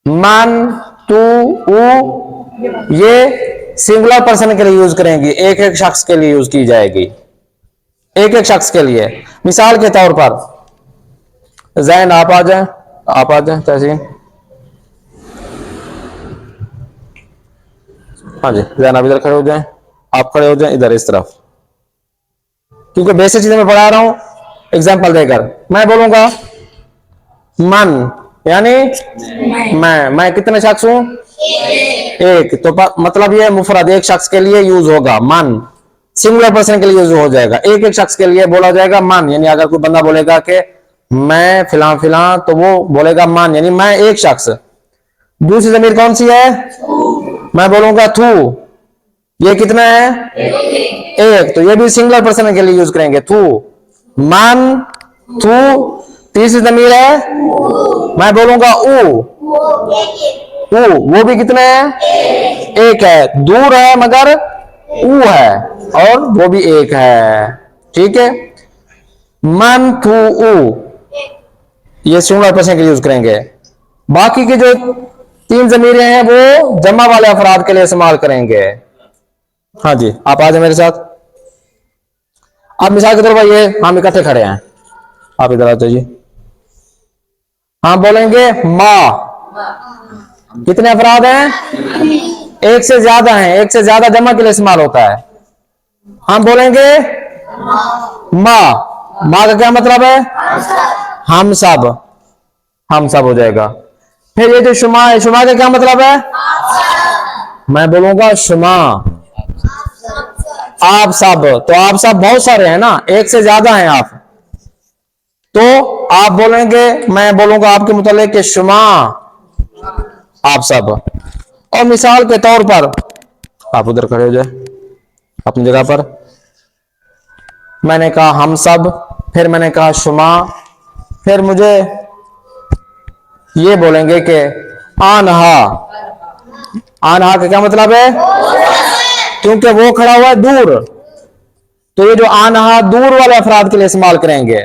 मन, तू, ऊ, ये सिंगुलर पर्सन के लिए यूज करेंगी, एक एक शख्स के लिए यूज की जाएगी, एक एक शख्स के लिए। मिसाल के तौर पर जैन आप आ जाए तहसीन। हाँ जी जैन आप इधर खड़े हो जाएं, आप खड़े हो जाएं इधर इस तरफ, क्योंकि बेसिक चीजें मैं पढ़ा रहा हूं एग्जाम्पल देकर। मैं बोलूंगा मन यानी मैं कितने शख्स हूं? एक। तो मतलब ये मुफरद एक शख्स के लिए यूज होगा मन, सिंगुलर पर्सन के लिए यूज हो जाएगा, एक एक शख्स के लिए बोला जाएगा मन। यानी अगर कोई बंदा बोलेगा कि मैं फिला फिला, तो वो बोलेगा मन यानी मैं एक शख्स। दूसरी ज़मीर कौन सी है? मैं बोलूंगा थू, ये कितना है? एक। तो ये भी सिंगुलर पर्सन के लिए यूज करेंगे, थू, मन, थू। तीसरी ज़मीर है मैं बोलूंगा ऊ, वो भी कितने हैं? एक है। दूर है मगर ऊ है और वो भी एक है, ठीक है। मन, थू, ऊ ये सिंगुलर पर्सन के लिए यूज करेंगे। बाकी की जो 3 ज़मीरें हैं वो जमा वाले अफराद के लिए इस्तेमाल करेंगे। हाँ जी आप आ जाए मेरे साथ। आप मिसाल के तौर पर ये हम इकट्ठे खड़े हैं, आप इधर आ जाइए। हम बोलेंगे माँ, कितने अफराद हैं? एक से ज्यादा हैं, एक से ज्यादा जमा के लिए इस्तेमाल होता है। हम बोलेंगे माँ का क्या मतलब है? हम सब हो जाएगा। फिर ये जो शुमा है, शुमा का क्या मतलब है? मैं बोलूंगा शुमा आप सब। तो आप सब बहुत सारे हैं ना, एक से ज्यादा हैं आप, तो आप बोलेंगे, मैं बोलूंगा आपके मुतालिक के शुमा आप सब। और मिसाल के तौर पर आप उधर खड़े हो जाए अपनी जगह पर। मैंने कहा हम सब, फिर मैंने कहा शुमा, फिर मुझे ये बोलेंगे कि आन्हा का क्या मतलब है? क्योंकि वो खड़ा हुआ है दूर, तो ये जो आनहा दूर वाले अफराद के लिए इस्तेमाल करेंगे,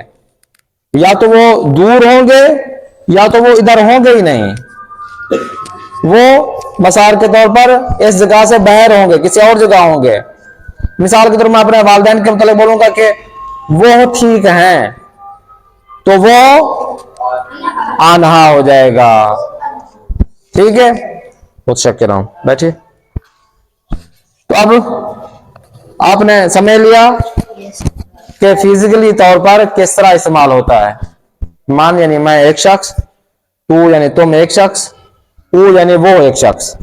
या तो वो दूर होंगे या तो वो इधर होंगे ही नहीं, वो मसाल के तौर पर इस जगह से बाहर होंगे, किसी और जगह होंगे। मिसाल के तौर पर मैं अपने वालिदैन के मतलब बोलूंगा कि वो ठीक हैं, तो वो आनहा हो जाएगा। ठीक है, बहुत शक रहा हूं, बैठिए। तो अब आपने समझ लिया कि फिजिकली तौर पर किस तरह इस्तेमाल होता है। मान यानी मैं एक शख्स, तू यानी तुम एक शख्स, ऊ यानी वो एक शख्स।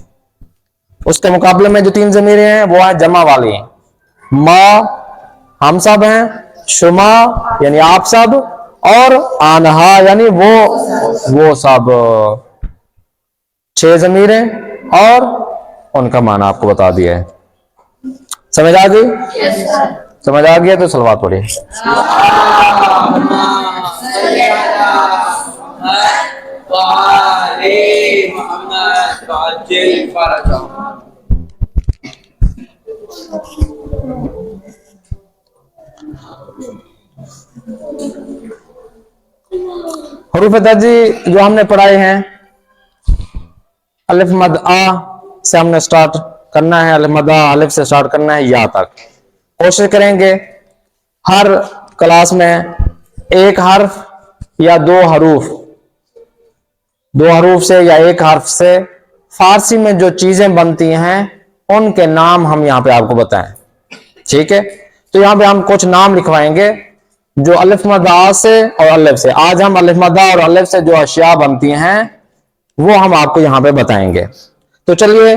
उसके मुकाबले में जो तीन ज़मीरें हैं वो है जमा वाली। माँ हम सब हैं, शुमा यानी आप सब, और आनहा यानी वो सब। 6 ज़मीरें और उनका माना आपको बता दिया है। समझ आ गई? समझ आ गया तो सलवात पढ़िए। हरूफ तर्जी जो हमने पढ़ाए हैं, अलिफ मद आ से हमने स्टार्ट करना है, अलिफ मद आ अलिफ से स्टार्ट करना है या तक। कोशिश करेंगे हर क्लास में एक हर्फ या दो हरूफ से या एक हर्फ से फारसी में जो चीजें बनती हैं उनके नाम हम यहां पे आपको बताएं। ठीक है, तो यहां पे हम कुछ नाम लिखवाएंगे जो अलिफ मद आ से और अलिफ से। आज हम अलिफ मद आ और अलिफ से जो अशिया बनती हैं वो हम आपको यहां पे बताएंगे। तो चलिए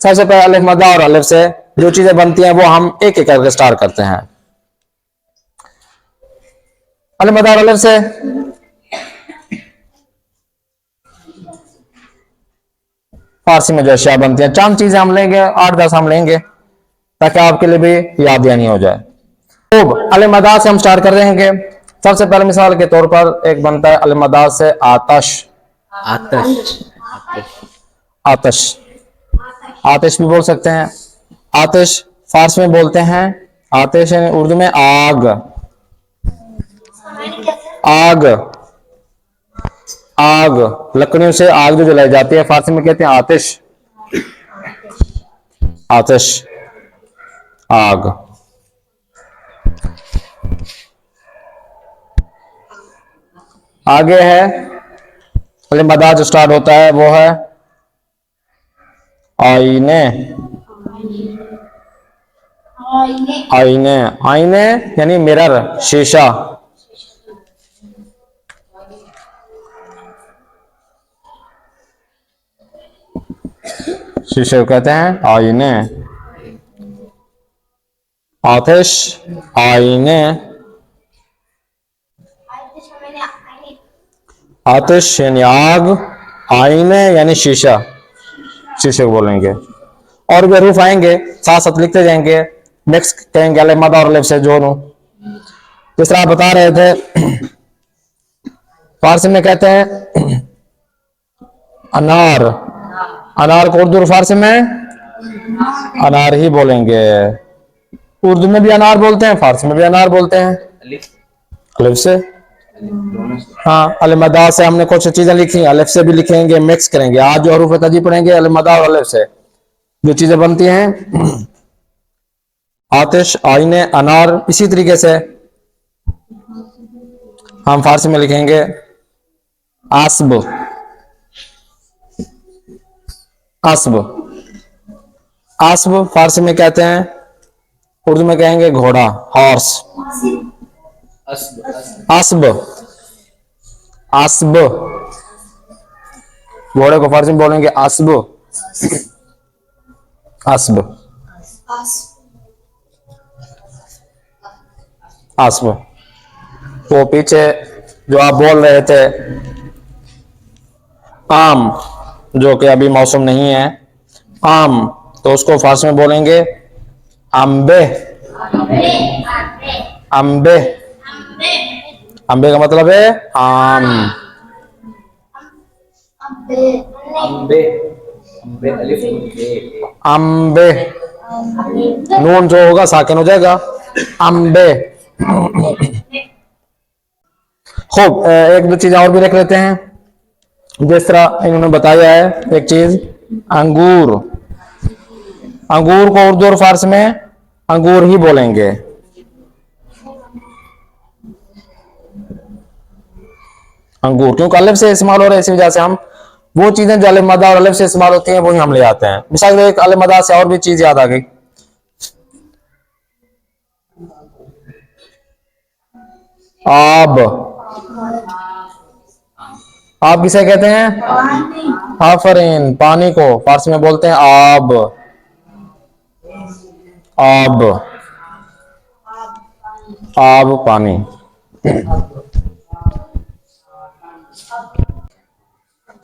सबसे पहले अलिफ मद आ और अलिफ से जो चीजें बनती हैं वो हम एक एक करके स्टार्ट करते हैं। अलिफ मद आ और अलिफ से फारसी में जो अशिया बनती हैं, चंद चीजें हम लेंगे, 8-10 हम लेंगे ताकि आपके लिए भी याद यानी हो जाए। तो अलिफ मद आ से हम स्टार्ट कर रहेंगे। सबसे पहले मिसाल के तौर पर एक बनता है अलिफ मद आ से आतश। आतश आतिश भी बोल सकते हैं। आतिश फारसी में बोलते हैं, आतिश यानी उर्दू में आग। आग आग लकड़ियों से आग जो जलाई जाती है फारसी में कहते हैं आतिश। आतिश आग। आगे है अलिफ मद आ जो स्टार्ट होता है वो है आईने। आईने आईने यानी मिरर, शीशा। शीशे को कहते हैं आईने। आतिश आईने। आतिश यानी आग, आईने यानी शीशा, शीशे को बोलेंगे। और भी हरूफ आएंगे, साथ साथ लिखते जाएंगे, नेक्स्ट कहेंगे अलिफ मद और अलिफ से दोनों। जिस तरह आप बता रहे थे फारसी में कहते हैं अनार। अनार को उर्दू और फारसी में अनार ही बोलेंगे। उर्दू में भी अनार बोलते हैं, फारसी में भी अनार बोलते हैं। अलिफ से हाँ, अलिफ मद आ से हमने कुछ चीजें लिखी, अलिफ से भी लिखेंगे, मिक्स करेंगे। आज जो हरूफ तर्जी पढ़ेंगे अलिफ मद आ और अलिफ से जो चीजें बनती हैं, आतिश आईने अनार। इसी तरीके से हम फारसी में लिखेंगे आस्ब। आस्ब आस्ब फारसी में कहते हैं, उर्दू में कहेंगे घोड़ा, हॉर्स। आस्ब आस्ब घोड़े को फारसी में बोलेंगे आस्ब। आस्ब आस्ब। तो पीछे जो आप बोल रहे थे आम, जो कि अभी मौसम नहीं है, आम, तो उसको फारसी में बोलेंगे अम्बे। अम्बे अम्बे का मतलब है आम। अम्बे नून जो होगा साकिन हो जाएगा, अम्बे। खूब, एक दो चीज और भी रख लेते हैं। जिस तरह इन्होंने बताया है एक चीज, अंगूर। अंगूर को उर्दू और फारसी में अंगूर ही बोलेंगे। अंगूर, क्योंकि अलिफ से इस्तेमाल हो रहा है, इसी वजह से हम वो चीजें जो अलिफ मदा और अलिफ से इस्तेमाल होती हैं वही हम ले आते हैं। मिसाल एक अलिफ मदा से और भी चीज याद आ गई, आब। आप किसे कहते हैं? आफरीन, पानी को फारसी में बोलते हैं आब। आब, आब पानी।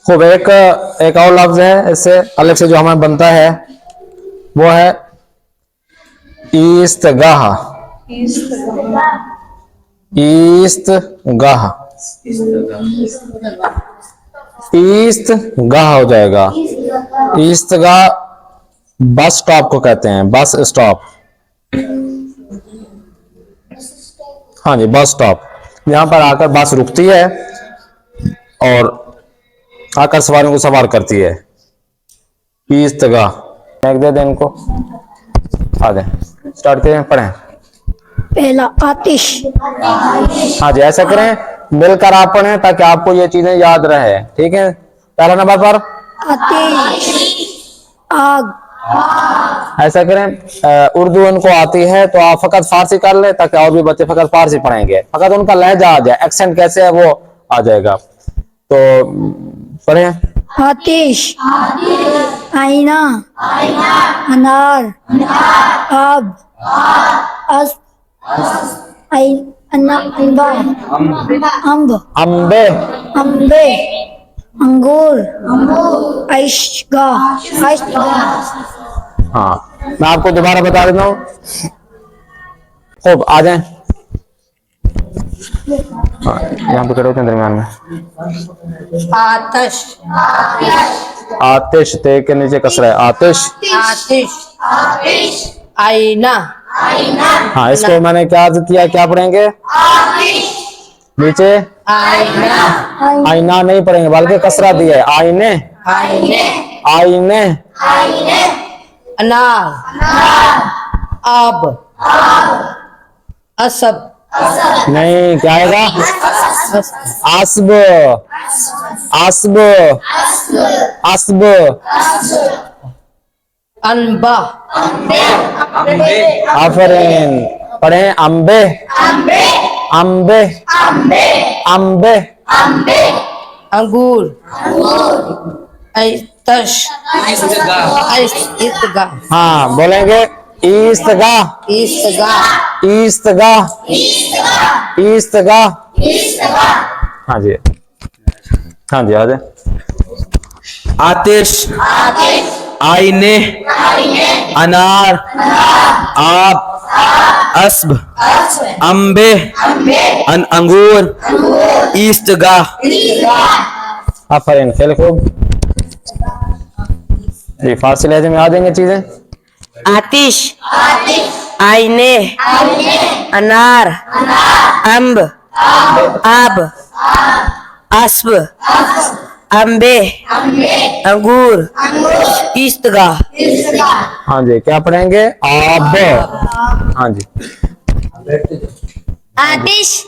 खूब, एक और लफ्ज है इससे अलिफ से जो हमें बनता है, वो है ईस्तगाह। ईस्तगाह, ईस्तगाह हो जाएगा। ईस्तगाह बस स्टॉप को कहते हैं, बस स्टॉप। हाँ जी, बस स्टॉप, यहां पर आकर बस रुकती है और आकर सवारियों को सवार करती है। ईस्तगाह। दे दें इनको, आ जाए, स्टार्ट करें, पढ़ें। पहला आतिश, हाँ जी, ऐसा करें, मिलकर आप पढ़ें ताकि आपको ये चीजें याद रहे। ठीक है, पहला नंबर पर आतिश, आग। ऐसा करें, उर्दू उनको आती है तो आप फकत फारसी कर ले ताकि और भी बच्चे फकत फारसी पढ़ेंगे, फकत उनका लहजा आ जाए, एक्सेंट कैसे है वो आ जाएगा। तो पढ़े। आतिश, आईना, अनार, आब, अम्ब, अम्बे, अम्बे, अंगूर, आइशगा। हाँ, मैं आपको दोबारा बता देता हूँ। खूब, आ जाएं। हाँ, यहाँ पे खड़े होते हैं दरम्यान में। आतिश, आतिश, ते के नीचे कसरा है, आतिश। आतिश, आईना, हाँ, इसको मैंने क्या किया, क्या पढ़ेंगे? नीचे आईना, आईना नहीं पढ़ेंगे बल्कि कसरा दिया है, आईने। आईने, अनार, आब, असब, नहीं, क्या आएगा? आसब, आसब, आसब। अनबा, आफरीन, पढ़े, अम्बे, अम्बे, अम्बे, अंगूर, आतिश, ईस्तगाह, हाँ बोलेंगे, ईस्तगाह, ईस्तगाह, ईस्तगाह, ईस्तगाह। हाँ जी, हाँ जी, आ जाए। आतिश, आईने, अनार, आब, अस्ब, अम्बे, अंगूर, ईस्तगाह। आफरीन, खेल खूब जी। फारसी लहजे में आ जाएंगे चीजें। आतिश, आईने, अनार, अम्ब, आब, अस्ब, अम्बे, अंगूर, ईस्तगाह। हाँ जी, क्या पढ़ेंगे? आब। हाँ जी, आतिश,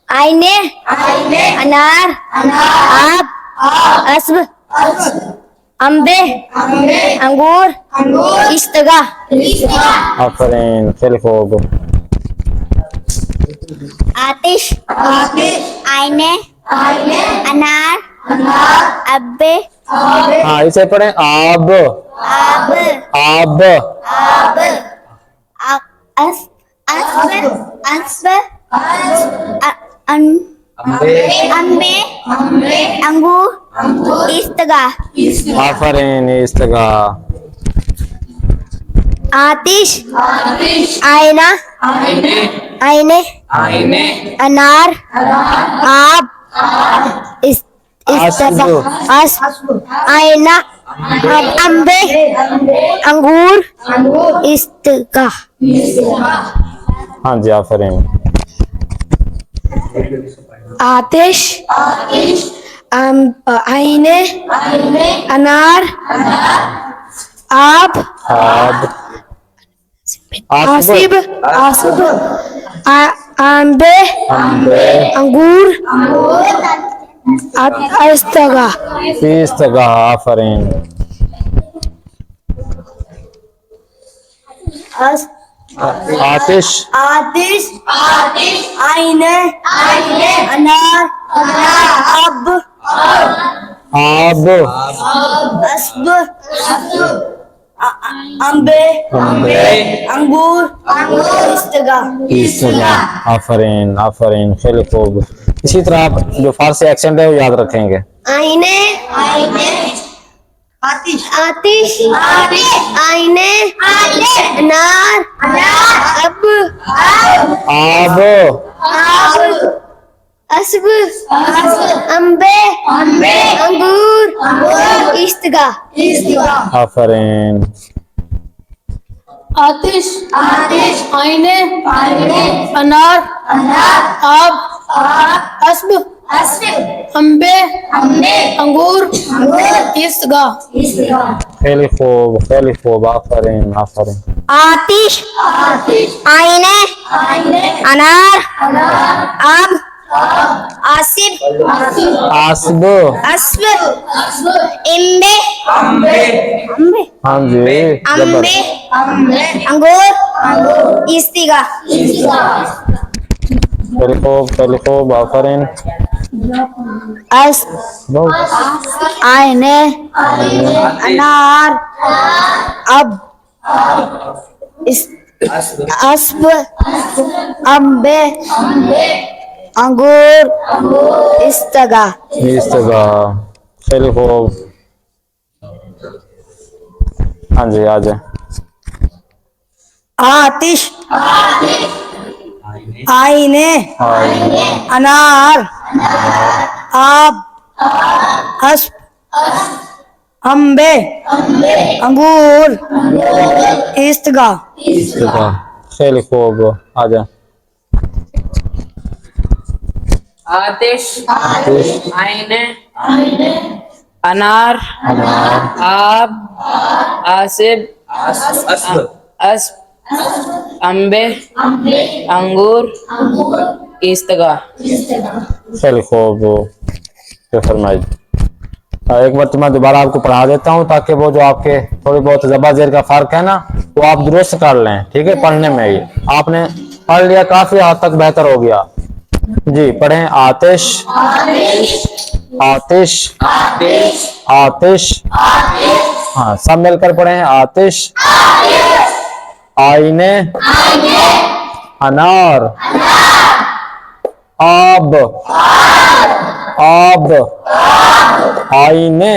आईने, अनार, आब, अस्ब, अम्बे, अंगूर, इस्तगाह। आफरीन, खेल खूब। आतिश, आईने, अनार, अब्बे, हाँ, इसे पढ़ें, आब, आब, आब, अस्ब, अम्बे, अंगूर, इस्तगाह। आफरीन, इस्तगाह। आतिश, आईना, आईने, अनार, आब, आईना, अम्बे, अंगूर, इस्तगाह। हाँ जी आफरीन। आतिश आईने अनार आब आब आसिब आंबे अंगूर अस्तगा इस्तगा आफरीन। आतिश आतिश आईने अनार अब आब अस्ब अम्बे अंगूर इस्तगा। इस्तगा आफरीन आफरीन, खेल खूब। इसी तरह आप जो फारसी एक्सेंट है वो याद रखेंगे। आईने आतिश आईने अनार अब आब अस्ब अम्बे अंगूर इस्तगा। आफरीन। आतिश आईने अनार आब अस्ब अम्बे अंगूर इस्तगा। खेल खूब आफरीन आफरीन। आतिश आईने अनार अब आसिब आसब अस्ब इम्बे हाँ जी अम्बे अंगूर इस्तिगा। खेल खूब आफरीन। अस आईने अनार अब अस्ब अम्बे अंगूर इस्तगा। इस्तगा खेल खूब। हाँ जी आ जाए। आतिश आईने अनार आब अस्ब अम्बे अंगूर इस्तगा। इस्तगा खेल खूब आ जाए। आतिश आईने अनार आब आसिब अस्ब अम्बे अंगूर इस्तगा। खेल खूब। फरमाइए। एक बार मैं दोबारा आपको पढ़ा देता हूँ ताकि वो जो आपके थोड़ी बहुत ज़बा ज़ेर का फर्क है ना वो आप दुरुस्त कर लें। ठीक है, पढ़ने में ही आपने पढ़ लिया, काफी हद तक बेहतर हो गया। जी पढ़ें। आतिश आतिश आतिश हाँ सब मिलकर पढ़ें। आतिश आईने अनार आब आब आईने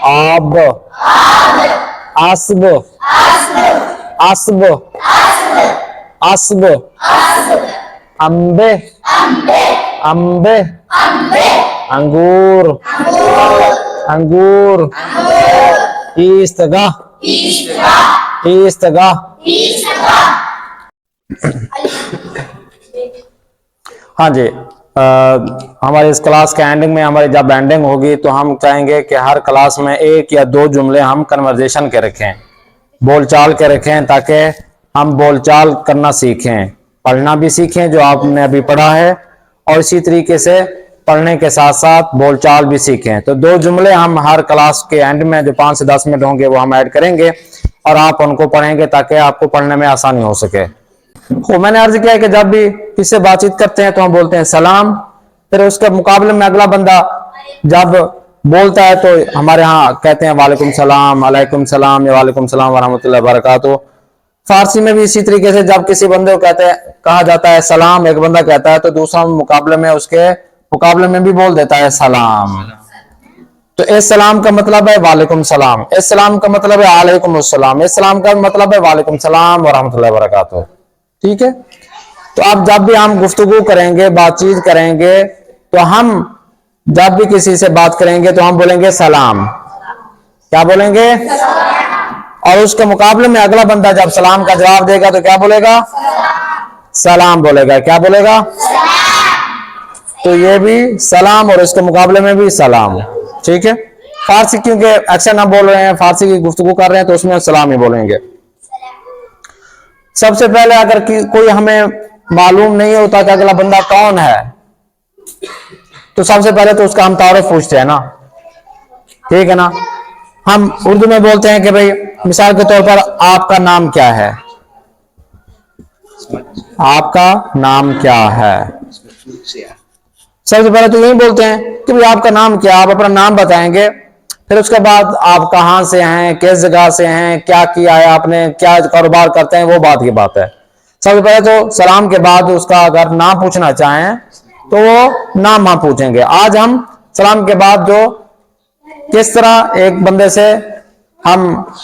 आब अस्ब अस्ब अस्ब अम्बे अम्बे अंगूर अंगूर इस्तगा इस्तगा। हाँ जी हमारे इस क्लास के एंडिंग में हमारी जब एंडिंग होगी तो हम चाहेंगे कि हर क्लास में एक या दो जुमले हम कन्वर्जेशन के रखें, बोलचाल के रखें, ताकि हम बोलचाल करना सीखें, पढ़ना भी सीखें जो आपने अभी पढ़ा है, और इसी तरीके से पढ़ने के साथ साथ बोलचाल भी सीखें। तो दो जुमले हम हर क्लास के एंड में जो 5 से 10 मिनट होंगे वो हम ऐड करेंगे और आप उनको पढ़ेंगे ताकि आपको पढ़ने में आसानी हो सके। तो मैंने अर्ज किया है कि जब भी किसी से बातचीत करते हैं तो हम बोलते हैं सलाम, फिर उसके मुकाबले में अगला बंदा जब बोलता है तो हमारे यहाँ कहते हैं वालेकुम सलाम, अलैकुम सलाम या वालेकुम सलाम व रहमतुल्लाहि व बरकातुहू। फारसी में भी इसी तरीके से जब किसी बंदे को कहा जाता है सलाम, एक बंदा कहता है तो दूसरा मुकाबले में उसके मुकाबले में भी बोल देता है सलाम। तो इस सलाम का मतलब है वालेकुम सलाम, इस सलाम का मतलब है अलैकुम अस्सलाम, इस सलाम का मतलब है वालेकुम सलाम व रहमतुल्लाहि व बरकातुहू। ठीक है, तो अब जब भी हम गुफ्तगू करेंगे, बातचीत करेंगे, तो हम जब भी किसी से बात करेंगे तो हम बोलेंगे सलाम। क्या बोलेंगे? और उसके मुकाबले में अगला बंदा जब सलाम का जवाब देगा तो क्या बोलेगा? सलाम बोलेगा। क्या बोलेगा? तो ये भी सलाम और इसके मुकाबले में भी सलाम। ठीक है, फारसी क्योंकि एक्शन हम बोल रहे हैं, फारसी की गुफ्तगू कर रहे हैं, तो उसमें सलाम ही बोलेंगे। सबसे पहले अगर कोई हमें मालूम नहीं होता कि अगला बंदा कौन है, तो सबसे पहले तो उसका हम तारुफ पूछते हैं ना। ठीक है ना, हम उर्दू में बोलते हैं कि भाई मिसाल के तौर पर आपका नाम क्या है, आपका नाम क्या है। सबसे पहले तो यही बोलते हैं कि भाई आपका नाम क्या, आप अपना नाम बताएंगे। फिर उसके बाद आप कहाँ से हैं, किस जगह से हैं, क्या किया है आपने, क्या कारोबार करते हैं, वो बात की बात है। सबसे पहले तो सलाम के बाद उसका अगर नाम पूछना चाहें तो वो नाम हम पूछेंगे। आज हम सलाम के बाद जो किस तरह एक बंदे से हम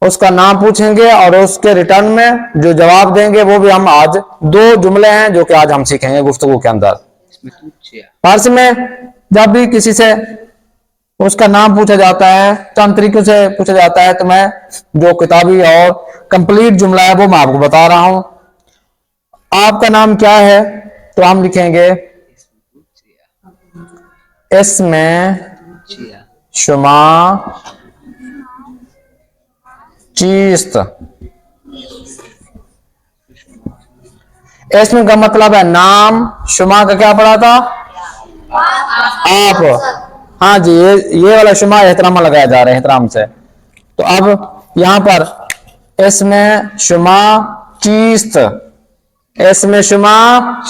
उसका नाम पूछेंगे और उसके रिटर्न में जो जवाब देंगे वो भी हम आज 2 जुमले हैं जो कि आज हम सीखेंगे गुफ्तगू के अंदर। फारसी में जब भी किसी से उसका नाम पूछा जाता है, चंद तरीकों से पूछा जाता है, तो मैं जो किताबी और कंप्लीट जुमला है वो मैं आपको बता रहा हूं। आपका नाम क्या है, तो हम लिखेंगे इसमें शुमा चीस्त। इसमें का मतलब है नाम, शुमा का क्या पड़ा था? आप। हाँ जी, ये वाला शुमा एहतराम लगाया जा रहा है, एहतराम से। तो अब यहां पर इसमें शुमा चीस्त, इसमें शुमा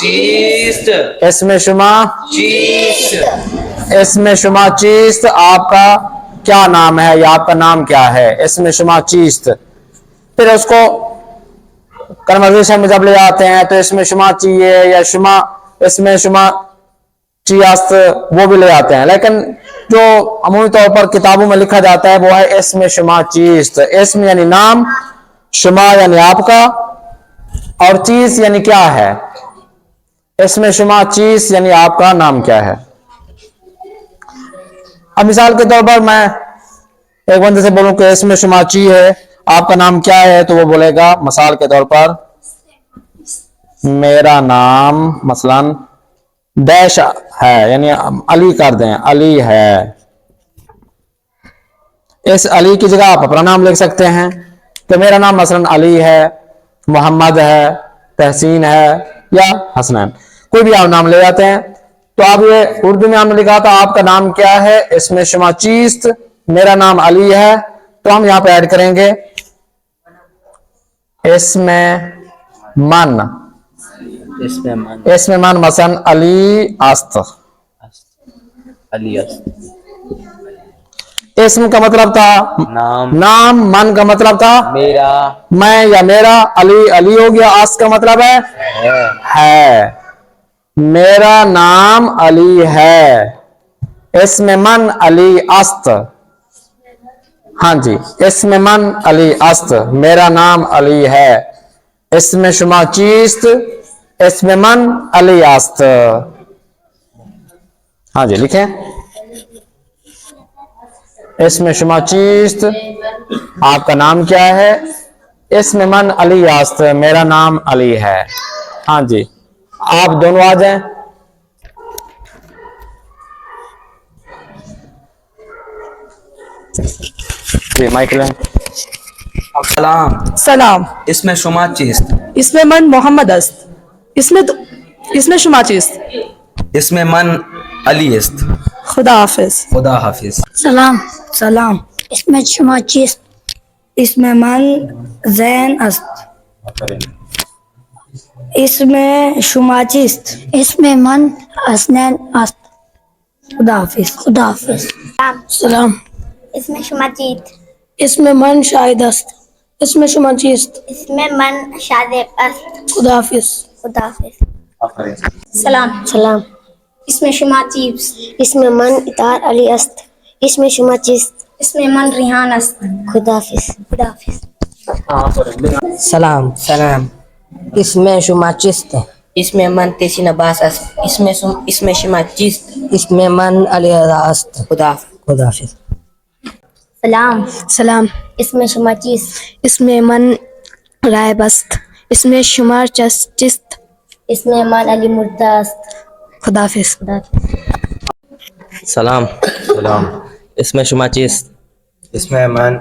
चीस्त, इसमें शुमा चीस्त, इसमें शुमा चीस्त। आपका क्या नाम है या आपका नाम क्या है? इसमें शुमा चीस्त। फिर उसको कन्वर्सेशन में जब ले जाते हैं तो इसमें शुमा चाहिए या शुमा, इसमें शुमा चियास्त, वो भी ले आते हैं। लेकिन जो अमूमी तौर पर किताबों में लिखा जाता है वो है इसमें शुमा चीस्त। इसमें यानी नाम, शुमा यानी आपका, और चीज यानी क्या है। इसमें शुमा चीज यानी आपका नाम क्या है। अब मिसाल के तौर पर मैं एक बंदे से बोलूं कि इसमें शुमा ची है, आपका नाम क्या है, तो वो बोलेगा मिसाल के तौर पर मेरा नाम मसलन डैश है, यानी अली कर दें, अली है। इस अली की जगह आप अपना नाम लिख सकते हैं। तो मेरा नाम मसलन अली है, मोहम्मद है, तहसीन है या हसनैन, कोई भी आप नाम ले जाते हैं। तो आप ये उर्दू में हमने लिखा था आपका नाम क्या है, इसमें शुमा चीस्त, मेरा नाम अली है, तो हम यहां पे ऐड करेंगे इसमें मन, इसमें मन मसन अली आस्त। इसम का मतलब था नाम, मन का मतलब था मेरा, मैं या मेरा, अली अली हो गया, आस्त का मतलब है। मेरा नाम अली है, इसमें मन अली अस्त। हाँ जी, इसमें मन अली अस्त, मेरा नाम अली है। इसमें शुमा चीस्त, इसमें मन अली अस्त। हाँ जी, लिखें इसमें शुमा चीस्त, आपका नाम क्या है, इसमें मन अली आस्त, मेरा नाम अली है। हाँ जी, आप दोनों आ जाएं। जी माइक लें। सलाम, सलाम। इसमें शुमा चीस्त, इसमें मन मोहम्मद अस्त, इसमें शुमा चीस्त। इसमें मन अली इस्त। खुदा हाफिज। खुदा हाफिज। सलाम, सलाम। इसमें शुमा चीस्त, इसमें मन जैन अस्त, इसमें शुमा चीस्त। इसमें मन हसनैन अस्त। खुदा हाफिज। खुदा हाफिज। सलाम। इसमें शुमा चीत, इसमें मन शाहिद अस्त, इसमें शुमा चीस्त। इसमें मन शादेब अस्त। खुदा हाफिज। खुदा हाफिज। सलाम, सलाम। इसमें शुमा चीप्स, इसमें मन इतार अली अस्त, इसमें शुमा चिस्त। इसमें मन रिहान अस्त। खुदा हाफिज। खुदा हाफिज। सलाम। सलाम। इसमें शुमा चिस्त, इसमें मन तेसी नबास अस्त, इसमें शुमा चिस्त, इसमें मन अली अस्त। खुदा हाफिज। सलाम। सलाम। इसमें शुमा चीस्त। इसमें मन राय बस्त। इसमें शुमार चिस्त। इसमें मन अली मुर्तस्त। खुदाफिज। सलाम। सलाम। इसमें शुमा चीस्त। इसमें मन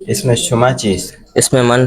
इसमें शुमा चीज. इसमें मन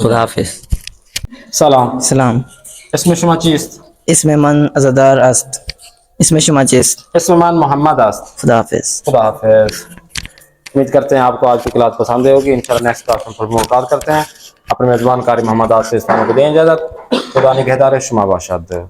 खुदा हाफिज। सलाम। सलाम। इसमें शुमा चीस्त। इसमें मन अज़ादार अस्त। इसमें शुमा चीस्त। इसमें मन मोहम्मद अस्त। खुदा हाफिज। खुदा हाफिज। उम्मीद करते हैं आपको आज की क्लास पसंद होगी। इंशाल्लाह नेक्स्ट क्लास में फिर मुलाकात करते हैं। अपने मेज़बान कारी मोहम्मद आसिफ इस्लाम को दें इजाज़त। खुदा निगहदार शुमा बाशाद।